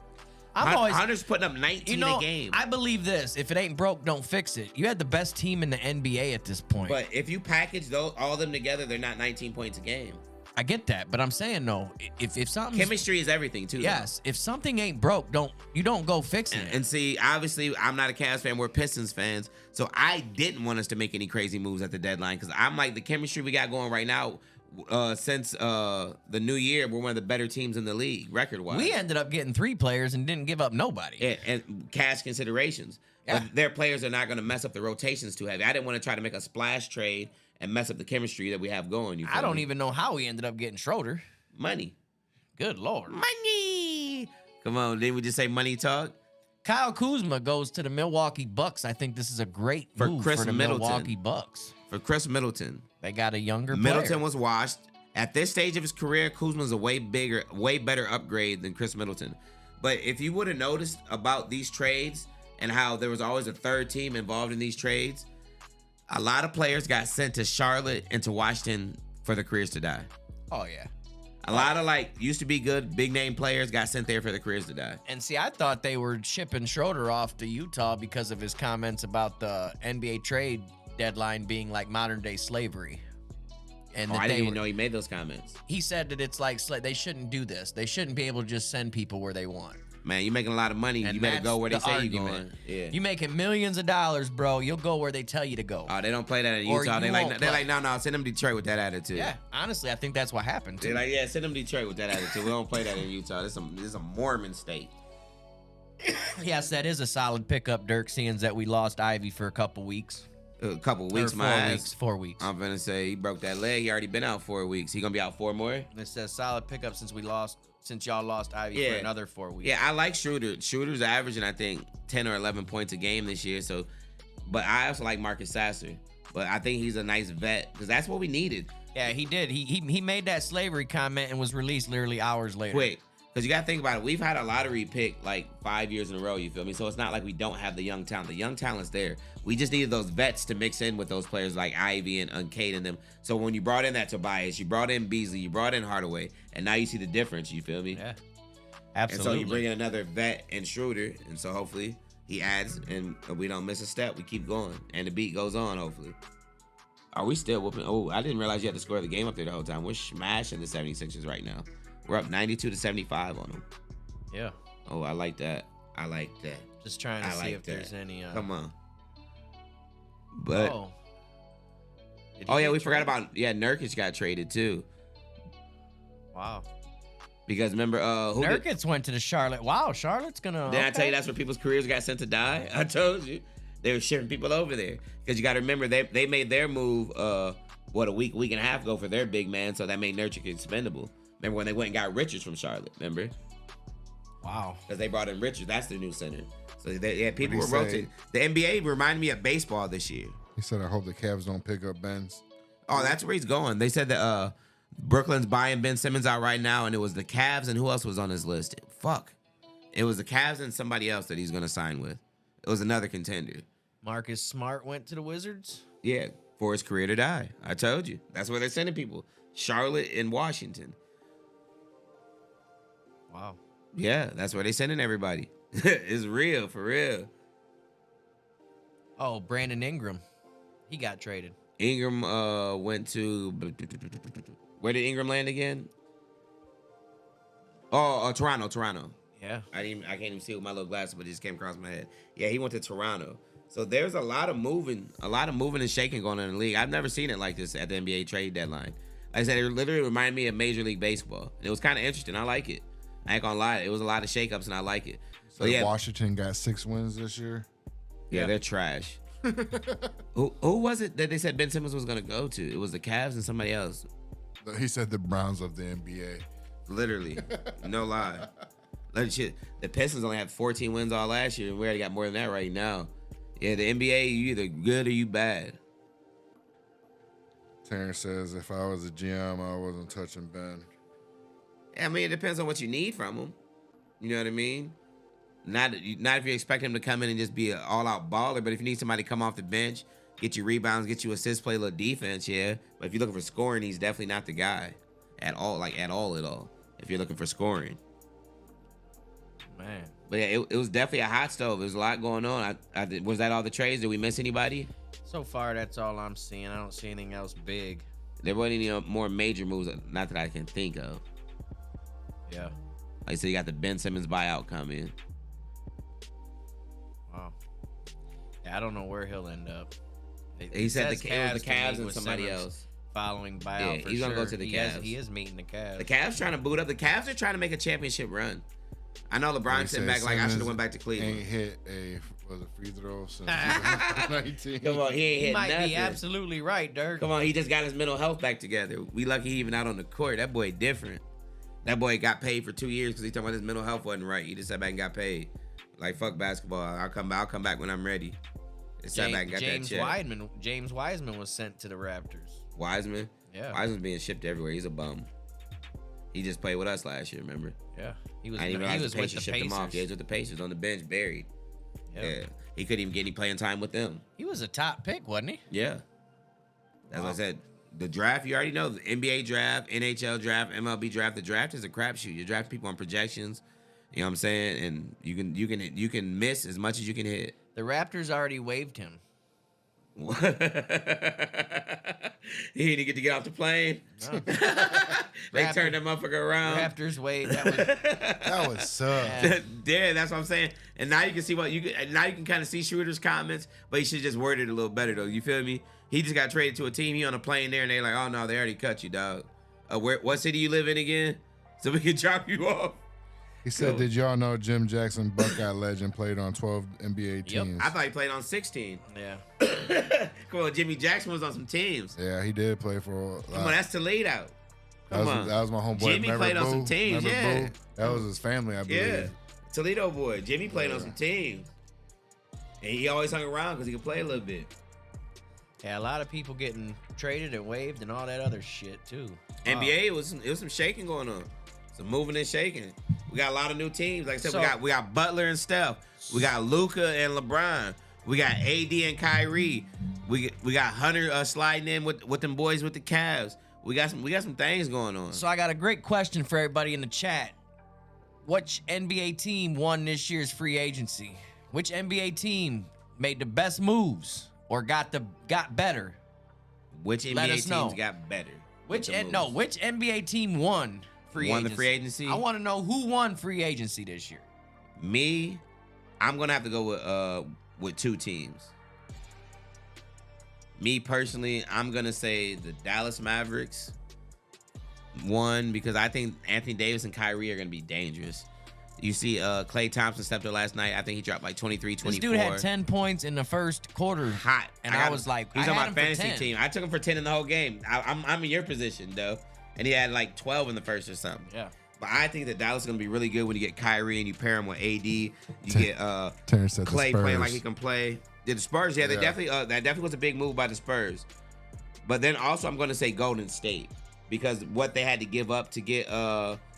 Hunter's putting up 19 a game. I believe this. If it ain't broke, don't fix it. You had the best team in the NBA at this point. But if you package all of them together, they're not 19 points a game. I get that, but I'm saying no. If something Chemistry is everything too. yes, if something ain't broke, don't go fixing though. it. And see, obviously, I'm not a Cavs fan. We're Pistons fans, so I didn't want us to make any crazy moves at the deadline because I'm like the chemistry we got going right now. Since the new year, we're one of the better teams in the league record-wise. We ended up getting 3 players and didn't give up nobody. and cash considerations. Yeah. But their players are not going to mess up the rotations too heavy. I didn't want to try to make a splash trade and mess up the chemistry that we have going. You feel I don't me? even know how we ended up getting Schroeder. Money. Good Lord. Money. Come on, didn't we just say money talk? Kyle Kuzma goes to the Milwaukee Bucks. I think this is a great For move Chris for the Middleton. Milwaukee Bucks. For Chris Middleton. They got a younger Middleton player. was washed. At this stage of his career, Kuzma's a way better upgrade than Chris Middleton. But if you would have noticed about these trades and how there was always a third team involved in these trades, a lot of players got sent to Charlotte and to Washington for their careers to die. Oh yeah. A lot of used to be good big name players got sent there for their careers to die. And see, I thought they were shipping Schroeder off to Utah because of his comments about the NBA trade deadline being like modern day slavery. And that I didn't they even know he made those comments. He said that it's like they shouldn't do this. They shouldn't be able to just send people where they want. Man, you're making a lot of money. And You better that's go where they the say argument. you're going. Yeah. You making millions of dollars, bro. You'll go where they tell you to go. Oh, they don't play that in Or Utah. you They're won't play. like, no, send them Detroit with that attitude. Yeah, honestly, I think that's what happened. They're Too. like, yeah, send them Detroit with that attitude. We don't play that in Utah. This is a Mormon state. Yes, that is a solid pickup, Dirk, seeing that we lost Ivy for a couple weeks. A couple Or weeks, 4 my ass. weeks. 4 weeks. I'm gonna say he broke that leg. He already been out 4 weeks. He gonna be out 4 more. It says solid pickup since y'all lost Ivy Yeah. for another 4 weeks. Yeah, I like Schroeder. Schroeder's averaging, I think, 10 or 11 points a game this year. So, but I also like Marcus Sasser. But I think he's a nice vet because that's what we needed. Yeah, he did. He made that slavery comment and was released literally hours later. Quick. Because you got to think about it. We've had a lottery pick like 5 years in a row, you feel me? So it's not like we don't have the young talent. The young talent's there. We just needed those vets to mix in with those players like Ivy and Cade and them. So when you brought in that Tobias, you brought in Beasley, you brought in Hardaway, and now you see the difference, you feel me? Yeah, And so absolutely. you bring in another vet and Schroeder, and so hopefully he adds and we don't miss a step. We keep going, and the beat goes on, hopefully. Are we still whooping? Oh, I didn't realize you had to score the game up there the whole time. We're smashing the 76ers right now. We're up 92-75 on them. Yeah, Oh, I like that. I like that. just trying to I see like if that. there's any. Come on. But Oh, Did oh he yeah, get we forgot traded? about Nurkic got traded too. Wow. Because remember who did, Nurkic went to the Charlotte. Wow, Charlotte's gonna. did I tell you okay. that's where people's careers got sent to die? I told you. They were shipping people over there. Because you gotta remember they made their move a week and a half ago for their big man, so that made Nurkic expendable. Remember when they went and got Richards from Charlotte, remember? Wow. Because they brought in Richards, that's their new center. So people were What'd he rotating. The NBA reminded me of baseball this year. He said, "I hope the Cavs don't pick up Ben's." Oh, that's where he's going. They said that Brooklyn's buying Ben Simmons out right now, and it was the Cavs and who else was on his list? Fuck. It was the Cavs and somebody else that he's going to sign with. It was another contender. Marcus Smart went to the Wizards. Yeah, for his career to die. I told you. That's where they're sending people. Charlotte and Washington. Wow. Yeah, that's where they're sending everybody. It's real, for real. Oh, Brandon Ingram. He got traded. Ingram went to... Where did Ingram land again? Oh, Toronto. Yeah. I can't even see it with my little glasses, but it just came across my head. Yeah, he went to Toronto. So there's a lot of moving and shaking going on in the league. I've never seen it like this at the NBA trade deadline. Like I said, it literally reminded me of Major League Baseball. And it was kind of interesting. I like it. I ain't gonna lie. It was a lot of shakeups, and I like it. So But yeah, Washington got 6 wins this year. yeah, they're trash. Who was it that they said Ben Simmons was gonna go to? It was the Cavs and somebody else. He said the Browns of the NBA. Literally, no lie. Like shit, the Pistons only had 14 wins all last year, and we already got more than that right now. Yeah, the NBA, you either good or you bad. Terrence says, "If I was a GM, I wasn't touching Ben." I mean, it depends on what you need from him. You know what I mean? Not if you expect him to come in and just be an all-out baller, but if you need somebody to come off the bench, get you rebounds, get you assists, play a little defense, yeah. But if you're looking for scoring, he's definitely not the guy at all, at all. If you're looking for scoring. Man. But yeah, it was definitely a hot stove. There's a lot going on. Was that all the trades? Did we miss anybody? So far, that's all I'm seeing. I don't see anything else big. There wasn't any more major moves, not that I can think of. Yeah. Like I said, you got the Ben Simmons buyout coming. Wow. Yeah, I don't know where he'll end up. He said says it was the to meet Cavs and with somebody Simmons else. Following buyout Yeah, for he's gonna go sure. to the He Cavs. He is meeting the Cavs. The Cavs trying to boot up. The Cavs are trying to make a championship run. I know He LeBron sitting said back like I should have Simmons went back to Cleveland. Ain't hit a free throw since 2019. Come on, he ain't He hit might nothing. be absolutely right, Dirk. Come on, he just got his mental health back together. We lucky he even out on the court. That boy different. That boy got paid for 2 years because he talking about his mental health wasn't right. He just sat back and got paid. Like fuck basketball. I'll come back when I'm ready. And sat back and got James that check. James Wiseman was sent to the Raptors. Wiseman. Yeah. Wiseman's being shipped everywhere. He's a bum. He just played with us last year, remember? Yeah. He was I didn't even he realize was the with Pacers the shipped him off. Yeah, Pacers. he's with the Pacers on the bench, buried. Yeah. Yeah. He couldn't even get any playing time with them. He was a top pick, wasn't he? Yeah. As Wow. I said, the draft, you already know. The NBA draft, NHL draft, MLB draft. The draft is a crapshoot. You draft people on projections. You know what I'm saying? And you can miss as much as you can hit. The Raptors already waived him. He didn't get to get off the plane. No. They turned that motherfucker around. Raptors waived. That was That was sub. Yeah. Yeah, that's what I'm saying. And now you can see now you can kind of see Schroeder's comments, but he should just word it a little better though. You feel me? He just got traded to a team. He on a plane there, and they're like, "Oh no, they already cut you, dog. What city you live in again? So we can drop you off." He said, Cool. "Did y'all know Jim Jackson, Buckeye legend, played on 12 NBA Yep. teams?" I thought he played on 16. Yeah. Come on, Jimmy Jackson was on some teams. Yeah, he did play for. Come on, that's Toledo. Come on. That was my homeboy. Jimmy Remember played on Boo? some teams, Remember yeah. Boo? That was his family, I believe. Yeah, Toledo boy. Jimmy played on Yeah. some teams. And he always hung around because he could play a little bit. Yeah, a lot of people getting traded and waived and all that other shit too. NBA, it was some shaking going on. Some moving and shaking. We got a lot of new teams. Like I said, So- we got Butler and Steph. We got Luka and LeBron. We got AD and Kyrie. We got Hunter sliding in with them boys with the Cavs. We got some things going on. So I got a great question for everybody in the chat. Which NBA team won this year's free agency? Which NBA team made the best moves or got better? Which Let NBA us know. teams got better? Which with the no, moves? which NBA team won free Won the agency? free agency? I want to know who won free agency this year. Me, I'm gonna have to go with two teams. Me personally, I'm gonna say the Dallas Mavericks won because I think Anthony Davis and Kyrie are gonna be dangerous. You see, Klay Thompson stepped up last night. I think he dropped like 23, 24. This dude had 10 points in the first quarter. Hot. And got I him. was like, he's I on had my him for fantasy 10. team. I took him for 10 in the whole game. I'm in your position though, and he had like 12 in the first or something. Yeah. But I think that Dallas is gonna be really good when you get Kyrie and you pair him with AD. You get Terrence said the Clay playing like Spurs. he can play. Yeah, the Spurs, yeah, they Yeah. definitely that definitely was a big move by the Spurs. But then also I'm gonna say Golden State because what they had to give up to get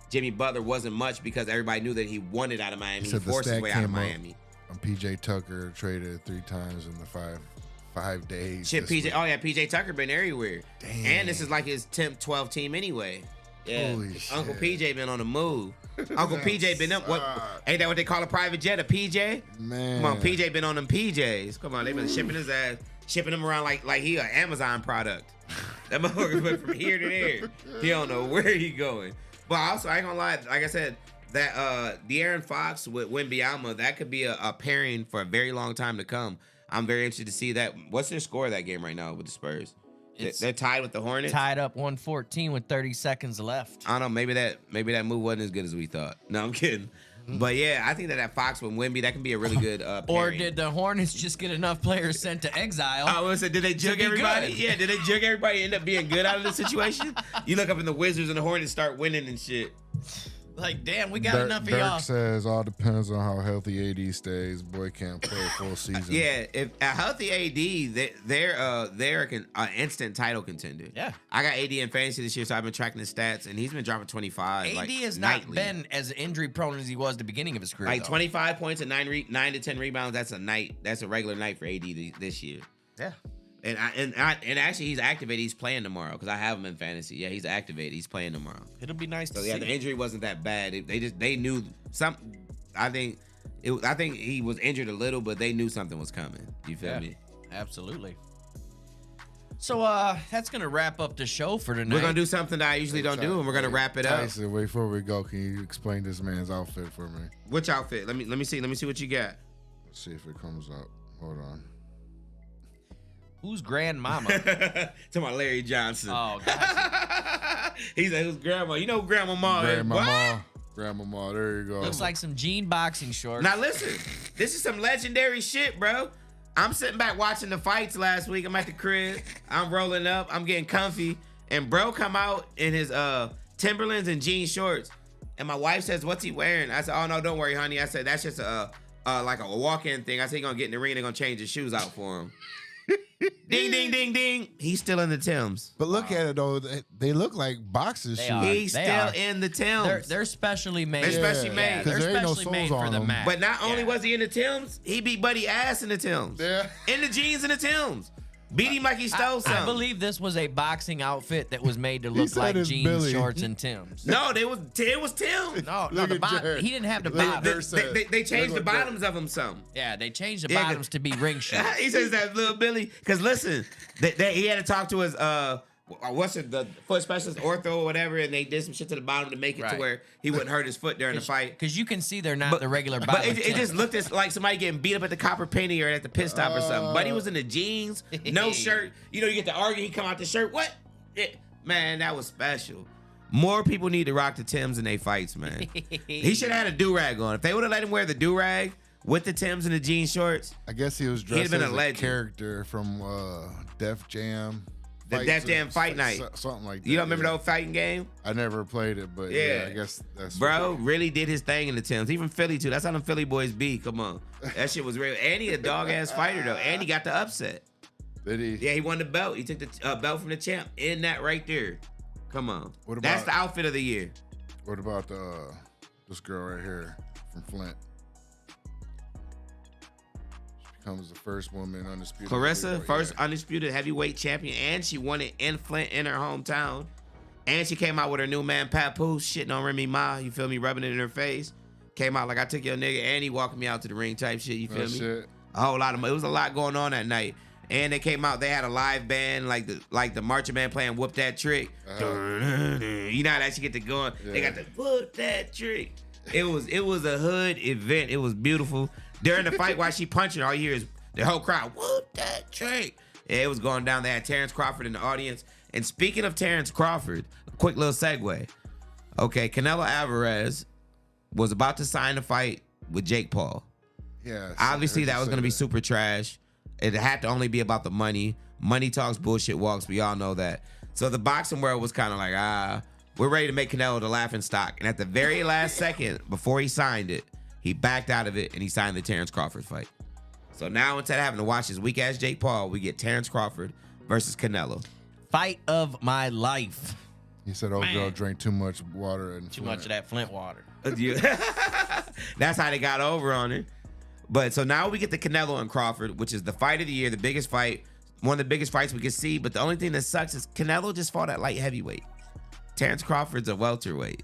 Jimmy Butler wasn't much because everybody knew that he wanted out of Miami. He Said the forced his stat way out of came up. Miami. PJ Tucker traded 3 times in the five days. Shit, this PJ. week. Oh yeah, PJ Tucker been everywhere. Damn. And this is like his 10th, 12th team anyway. Yeah, Holy Uncle shit. PJ been on the move. Uncle PJ been up. What? Ain't that what they call a private jet? A PJ? Man. Come on, PJ been on them PJs. Come on, they been shipping his ass, shipping him around like he an Amazon product. That motherfucker went from here to there. He don't know where he going. But also, I ain't gonna lie. Like I said, that De'Aaron Fox with Wembanyama, that could be a pairing for a very long time to come. I'm very interested to see that. What's their score of that game right now with the Spurs? It's They're tied with the Hornets. Tied up 114 with 30 seconds left. I don't know. Maybe that move wasn't as good as we thought. No, I'm kidding. But yeah, I think that Fox with Wemby, that can be a really good Or pairing. did the Hornets just get enough players sent to exile? I was say, did they jug be everybody? good. Yeah, did they jug everybody? End up being good out of the situation? You look up in the Wizards and the Hornets start winning and shit. Like, damn, we got Dirk, enough of Dirk y'all. says all depends on how healthy AD stays. Boy can't play a full season. Yeah, if a healthy AD, they're an instant title contender. Yeah. I got AD in fantasy this year, so I've been tracking his stats, and he's been dropping 25. AD like, has nightly. not been as injury prone as he was at the beginning of his career. Like though. 25 points and 9 to 10 rebounds. That's a night. That's a regular night for AD this year. Yeah. And actually he's activated. He's playing tomorrow because I have him in fantasy. Yeah, he's activated. He's playing tomorrow. It'll be nice So to yeah, see. the injury wasn't that bad. They knew some. I think he was injured a little, but they knew something was coming. You feel Yeah. me? Absolutely. So that's gonna wrap up the show for tonight. We're gonna do something that I usually don't do, and we're gonna wrap it up. Tyson, wait, before we go, can you explain this man's outfit for me? Which outfit? Let me see. Let me see what you got. Let's see if it comes up. Hold on. Who's grandmama? To my Larry Johnson. Oh, gotcha. He's like, who's grandma? You know grandma Ma. is. What? Grandmama, there you go. Looks like some jean boxing shorts. Now listen, this is some legendary shit, bro. I'm sitting back watching the fights last week. I'm at the crib. I'm rolling up. I'm getting comfy. And bro come out in his Timberlands and jean shorts. And my wife says, what's he wearing? I said, oh no, don't worry, honey. I said, that's just like a walk-in thing. I said, he's gonna get in the ring and they're gonna change his shoes out for him. Ding, ding, ding, ding. He's still in the Timbs. But look at it though; they look like boxers They shoes. are. He's They still are. in the Timbs. They're specially made. They're specially made. They're 'Cause there ain't no specially made soles for on the them. match. But not only Yeah. was he in the Timbs, he beat Buddy Ass in the Timbs. Yeah. In the jeans and the Timbs. Beat him like he stole something. I believe this was a boxing outfit that was made to look said like it's jeans, Billy. shorts, and Timbs. No, it was Tim. No, Look the at bottom. Jared. He didn't have the Look at bottom. Dirk said. They changed the Look what bottoms of them some. Yeah, they changed the Yeah, bottoms to be ring shorts. He says that little Billy. Because listen, he had to talk to his the foot specialist, ortho or whatever, and they did some shit to the bottom to make it to Right. where he wouldn't hurt his foot during the fight. Because you can see they're not the regular bottom. But it Timbs. just looked like somebody getting beat up at the Copper Penny or at the pit stop or something. But he was in the jeans, no shirt. You know, you get to argue, he come out the shirt. What? Man, that was special. More people need to rock the Timbs in their fights, man. He should have had a do-rag on. If they would have let him wear the do-rag with the Timbs and the jean shorts, I guess he was He'd dressed been as a a legend. character from Def Jam. The Fights Def or Jam Fight Night. something like that. You don't remember yeah. the old fighting game? I never played it, but Yeah. yeah, I guess that's Bro, really did his thing in the Timbs. Even Philly, too. That's how them Philly boys be. Come on. That shit was real. And he a dog-ass fighter, though. And he got the upset. Did he? Yeah, he won the belt. He took the belt from the champ. In that right there. Come on. What That's about- the outfit of the year. What about this girl right here from Flint? She becomes the first woman undisputed. Clarissa, heavyweight, first yeah. undisputed heavyweight champion, and she won it in Flint in her hometown. And she came out with her new man, Papoose, shitting on Remy Ma, you feel me, rubbing it in her face. Came out like, I took your nigga, and he walking me out to the ring type shit, you feel Oh, me? shit. A whole lot of, it was a lot going on that night. And they came out, they had a live band, like the marching band playing Whoop That Trick. You know how that shit get to going? They got the Whoop That Trick. It was a hood event. It was beautiful. During the fight, while she punching, all you hear is the whole crowd, Whoop That Trick. Yeah, it was going down. They had Terrence Crawford in the audience. And speaking of Terrence Crawford, quick little segue. Okay, Canelo Alvarez was about to sign a fight with Jake Paul. Yeah. Obviously, I heard that you was say going to be that. super trash. It had to only be about the money. Money talks, bullshit walks. We all know that. So the boxing world was kind of like, we're ready to make Canelo the laughing stock. And at the very last second, before he signed it, he backed out of it and he signed the Terrence Crawford fight. So now instead of having to watch this weak ass Jake Paul, we get Terrence Crawford versus Canelo. Fight of my life. He said, "Old girl drank too much water and Too much of that Flint water. That's how they got over on it. But so now we get the Canelo and Crawford, which is the fight of the year, the biggest fight, one of the biggest fights we could see. But the only thing that sucks is Canelo just fought at light heavyweight. Terrence Crawford's a welterweight.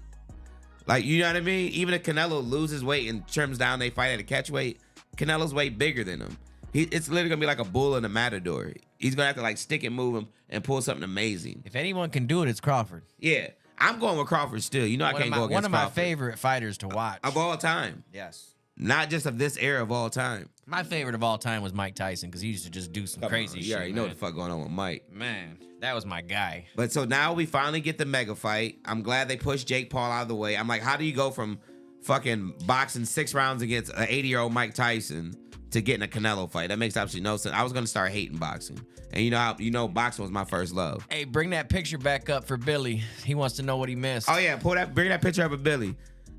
Like, you know what I mean? Even if Canelo loses weight and trims down, they fight at a catch weight, Canelo's way bigger than him. It's literally gonna be like a bull in a matador. He's gonna have to like stick and move him and pull something amazing. If anyone can do it, it's Crawford. Yeah, I'm going with Crawford still. You know I can't go against One of my Crawford. favorite fighters to watch. Of all time. Yes. Not just of this era, of all time. My favorite of all time was Mike Tyson because he used to just do some crazy shit. You already know what man. the fuck going on with Mike. Man, that was my guy. But so now we finally get the mega fight. I'm glad they pushed Jake Paul out of the way. I'm like, how do you go from fucking boxing 6 rounds against an 80-year-old Mike Tyson to getting a Canelo fight? That makes absolutely no sense. I was gonna start hating boxing, and you know, boxing was my first love. Hey, bring that picture back up for Billy. He wants to know what he missed. Oh yeah, bring that picture up of Billy.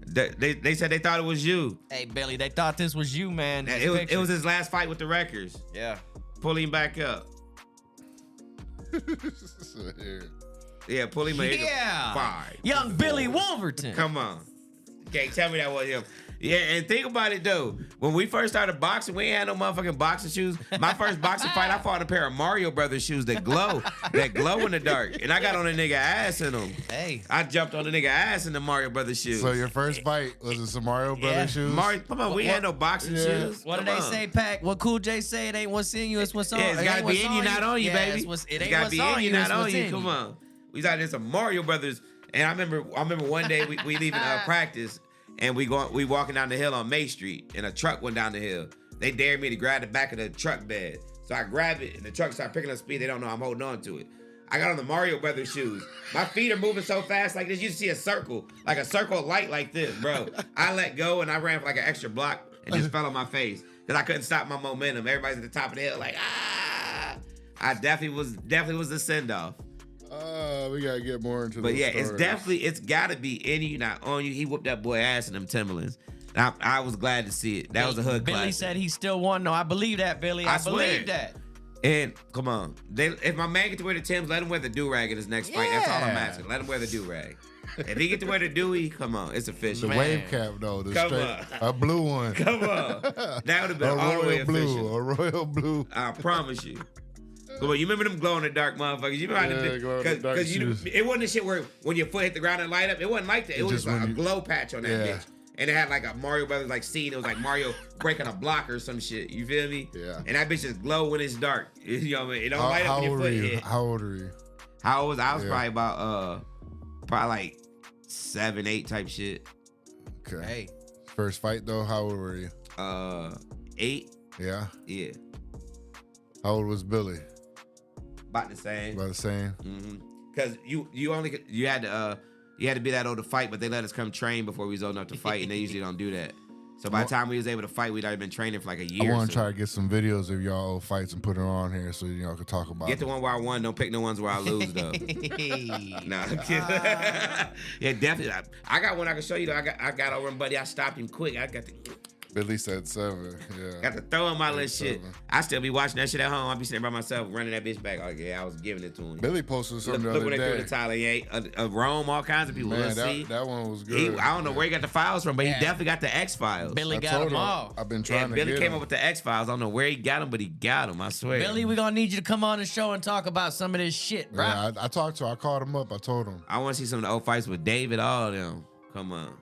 They said they thought it was you. Hey, Billy, they thought this was you, man. This It picture. was his last fight with the Wreckers. Yeah. Pull him back up. Yeah, pull him back Yeah. up. Five. Young Billy Wolverton. Come on. Okay, tell me that was him. Yeah, and think about it though. When we first started boxing, we ain't had no motherfucking boxing shoes. My first boxing fight, I fought a pair of Mario Brothers shoes that glow in the dark. And I got on a nigga ass in them. Hey. I jumped on a nigga ass in the Mario Brothers shoes. So your first fight was it some Mario Brothers shoes? Mario, come on, we had no boxing shoes. What did Come they on. say, Pac? What Cool J say? It ain't what's in you, it's what's on. Yeah, it's It gotta ain't be what's in you, not on you, Yeah, baby. It It's ain't gotta what's be on in you, it's not on what's you. in Come on. We was out there some Mario Brothers, and I remember one day we leaving practice, and we walking down the hill on May Street, and a truck went down the hill. They dared me to grab the back of the truck bed, so I grabbed it, and the truck started picking up speed. They don't know I'm holding on to it. I got on the Mario Brothers shoes. My feet are moving so fast like this. You see a circle of light like this, bro. I let go and I ran for like an extra block and just fell on my face because I couldn't stop my momentum. Everybody's at the top of the hill like, ah. I definitely was the send off. We gotta get more into. But those yeah, stories. it's gotta be in you, not on you. He whooped that boy ass in them Timberlands. I was glad to see it. That was a hood Billy classic. said he still won. No, I believe that, Billy. I swear. believe that. And come on, if my man get to wear the Timbs, let him wear the do-rag in his next fight. That's all I'm Yeah. asking. Let him wear the do-rag. If he get to wear the Dewey, come on, it's official. The Man. wave cap though, the Come straight, a blue one, Come on, that would have a been all the way royal blue, official. a royal blue. I promise you. Come on, you remember them glow in the dark motherfuckers? You remember Yeah, glow-in-the-dark because shoes. it wasn't the shit where when your foot hit the ground and light up. It wasn't like that. It was just just like when a you- glow patch on that Yeah. bitch. And it had like a Mario Brothers like scene. It was like Mario breaking a block or some shit. You feel me? Yeah. And that bitch just glow when it's dark. You know what I mean? It don't How, light up how when your old foot are you? hit. How old are you? How old was I? I was Yeah. probably about probably like 7, 8 type shit. Okay. Hey. First fight though, how old were you? 8. Yeah. Yeah. How old was Billy? About the same. About the same. Cause you had to You had to be that old to fight, but they let us come train before we was old enough to fight, and they usually don't do that. So by the time we was able to fight, we'd already been training for like a year. I want to so. try to get some videos of y'all old fights and put it on here so y'all can talk about Get the it. one where I won. Don't pick no ones where I lose, though. No, I'm kidding. Yeah, definitely. I got one I can show you, though. I got over him, buddy. I stopped him quick. I got to... Billy said 7. Yeah. Got to throw in my little shit. 7. I still be watching that shit at home. I be sitting by myself, running that bitch back. Like, yeah, I was giving it to him. Billy posted something Look the what other they threw in day. the Tyler. Yeah, Rome, all kinds of people. Man, Let's see. that one was He, good. I don't know where he got the files from, but Yeah. he definitely got the X files. Billy I got told them him, all. I've been Yeah, trying to Billy get came him. up with the X files. I don't know where he got them, but he got them. I swear. Billy, we're gonna need you to come on the show and talk about some of this shit, bro. Yeah, I talked to him. I called him up. I told him I want to see some of the old fights with David. All of them. Come on.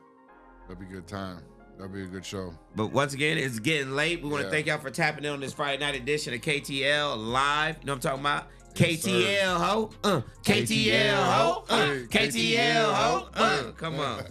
that'd be a good time. That'd be a good show. But once again, it's getting late. We want to Yeah. thank y'all for tapping in on this Friday night edition of KTL Live. You know what I'm talking about? Yes, KTL ho. KTL ho. KTL ho. Come on.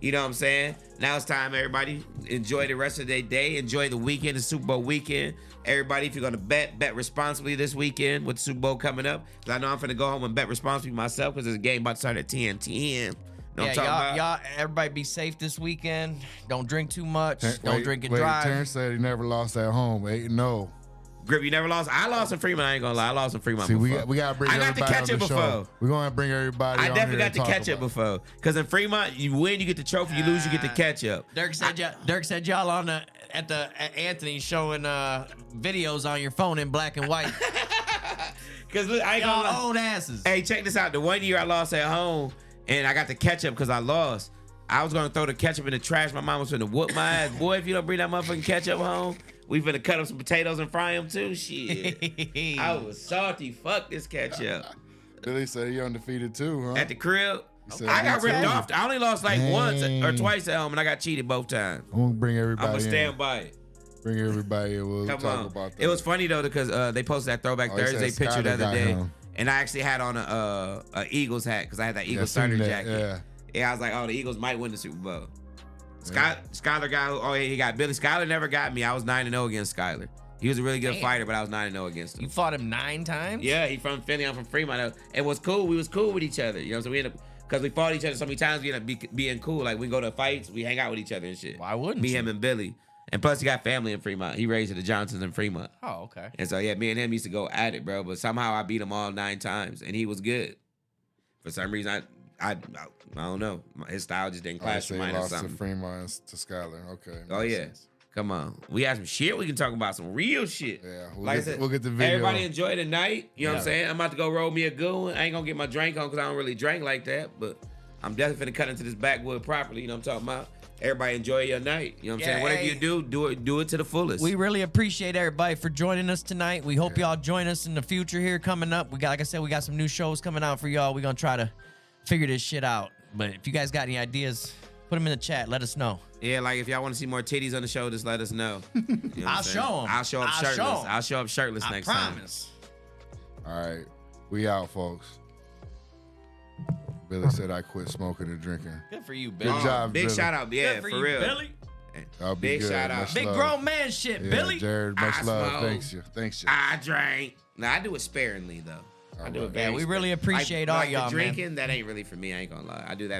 You know what I'm saying? Now it's time, everybody. Enjoy the rest of their day. Enjoy the weekend, the Super Bowl weekend. Everybody, if you're going to bet responsibly this weekend with the Super Bowl coming up. Because I know I'm finna go home and bet responsibly myself because this game about to start at 10:10. Know what I'm talking about? y'all, everybody be safe this weekend. Don't drink too much. Don't Wait, drink and wait, drive. Terrence said he never lost at home. 8-0. Grip, you never lost? I lost in Fremont. I ain't going to lie. I lost in Fremont See, before. we gotta bring I got everybody to catch on it the before. show. We're gonna bring everybody. I on definitely here got to to catch talk up about before. Because in Fremont, you win, you get the trophy. You lose, you get the catch up. Dirk said y'all on at Anthony showing videos on your phone in black and white. Because I ain't gonna lie. Y'all old asses. Hey, check this out. The one year I lost at home and I got the ketchup because I lost. I was gonna throw the ketchup in the trash. My mom was finna whoop my ass. Boy, if you don't bring that motherfucking ketchup home, we finna cut up some potatoes and fry them too. Shit. I was salty. Fuck this ketchup. Billy said he undefeated too, huh? At the crib, said I got me ripped too. off. I only lost like once or Dang. twice at home and I got cheated both times. I'm gonna bring everybody I'm gonna in. stand by it. Bring everybody in. We'll Come talk on. about that. It was funny though because they posted that Throwback Oh, he Thursday said picture the Skyler other got day, him. and I actually had on a Eagles hat because I had that Yeah, Eagles seen starter that, jacket. Yeah. Yeah, I was like, oh, the Eagles might win the Super Bowl. Yeah. Skyler got who? Oh, yeah, he got Billy. Skyler never got me. I was 9-0 against Skyler. He was a really good Damn. fighter, but I was 9-0 against him. You fought him 9 times? Yeah, he from Philly. I'm from Fremont. It was cool. We was cool with each other. You know, so we ended up because we fought each other so many times. We ended up being cool. Like we go to fights, we hang out with each other and shit. Why wouldn't me, you? him, and Billy? And plus, he got family in Fremont. He raised at the Johnsons in Fremont. Oh, okay. And so yeah, me and him used to go at it, bro. But somehow I beat him all 9 times, and he was good. For some reason, I don't know. His style just didn't I clash say with he mine or lost to something. Fremont to Skyler. Okay. Oh makes yeah, sense. come on. We have some shit we can talk about, some real shit. Yeah, Like I said, we'll get the video. Everybody enjoy the night. You know what I'm Yeah. saying? I'm about to go roll me a good one. I ain't gonna get my drink on because I don't really drink like that. But I'm definitely finna cut into this backwood properly. You know what I'm talking about? Everybody enjoy your night. You know what I'm saying? Yeah, Whatever hey. you do it to the fullest. We really appreciate everybody for joining us tonight. We hope y'all join us in the future here coming up. We got, like I said, we got some new shows coming out for y'all. We're gonna try to figure this shit out. But if you guys got any ideas, put them in the chat. Let us know. Yeah, like if y'all want to see more titties on the show, just let us know. You know what I'll I'm saying? show 'em. I'll show up I'll shirtless. show 'em. I'll show up shirtless I next promise. All right, we out, folks. Billy said I quit smoking and drinking. Good for you, Good Billy. time. job, Big Billy. shout out. Yeah, Good for you, real. Billy. I'll be Big good. shout out. Much Big love. grown man shit, Yeah, Billy. Jared, much I love. smoke. Thanks you. Thanks you. I drank. Now I do it sparingly though. I do it Alright. very Yeah, we really sparingly. appreciate all like y'all, the man. drinking, that ain't really for me. I ain't gonna lie. I do that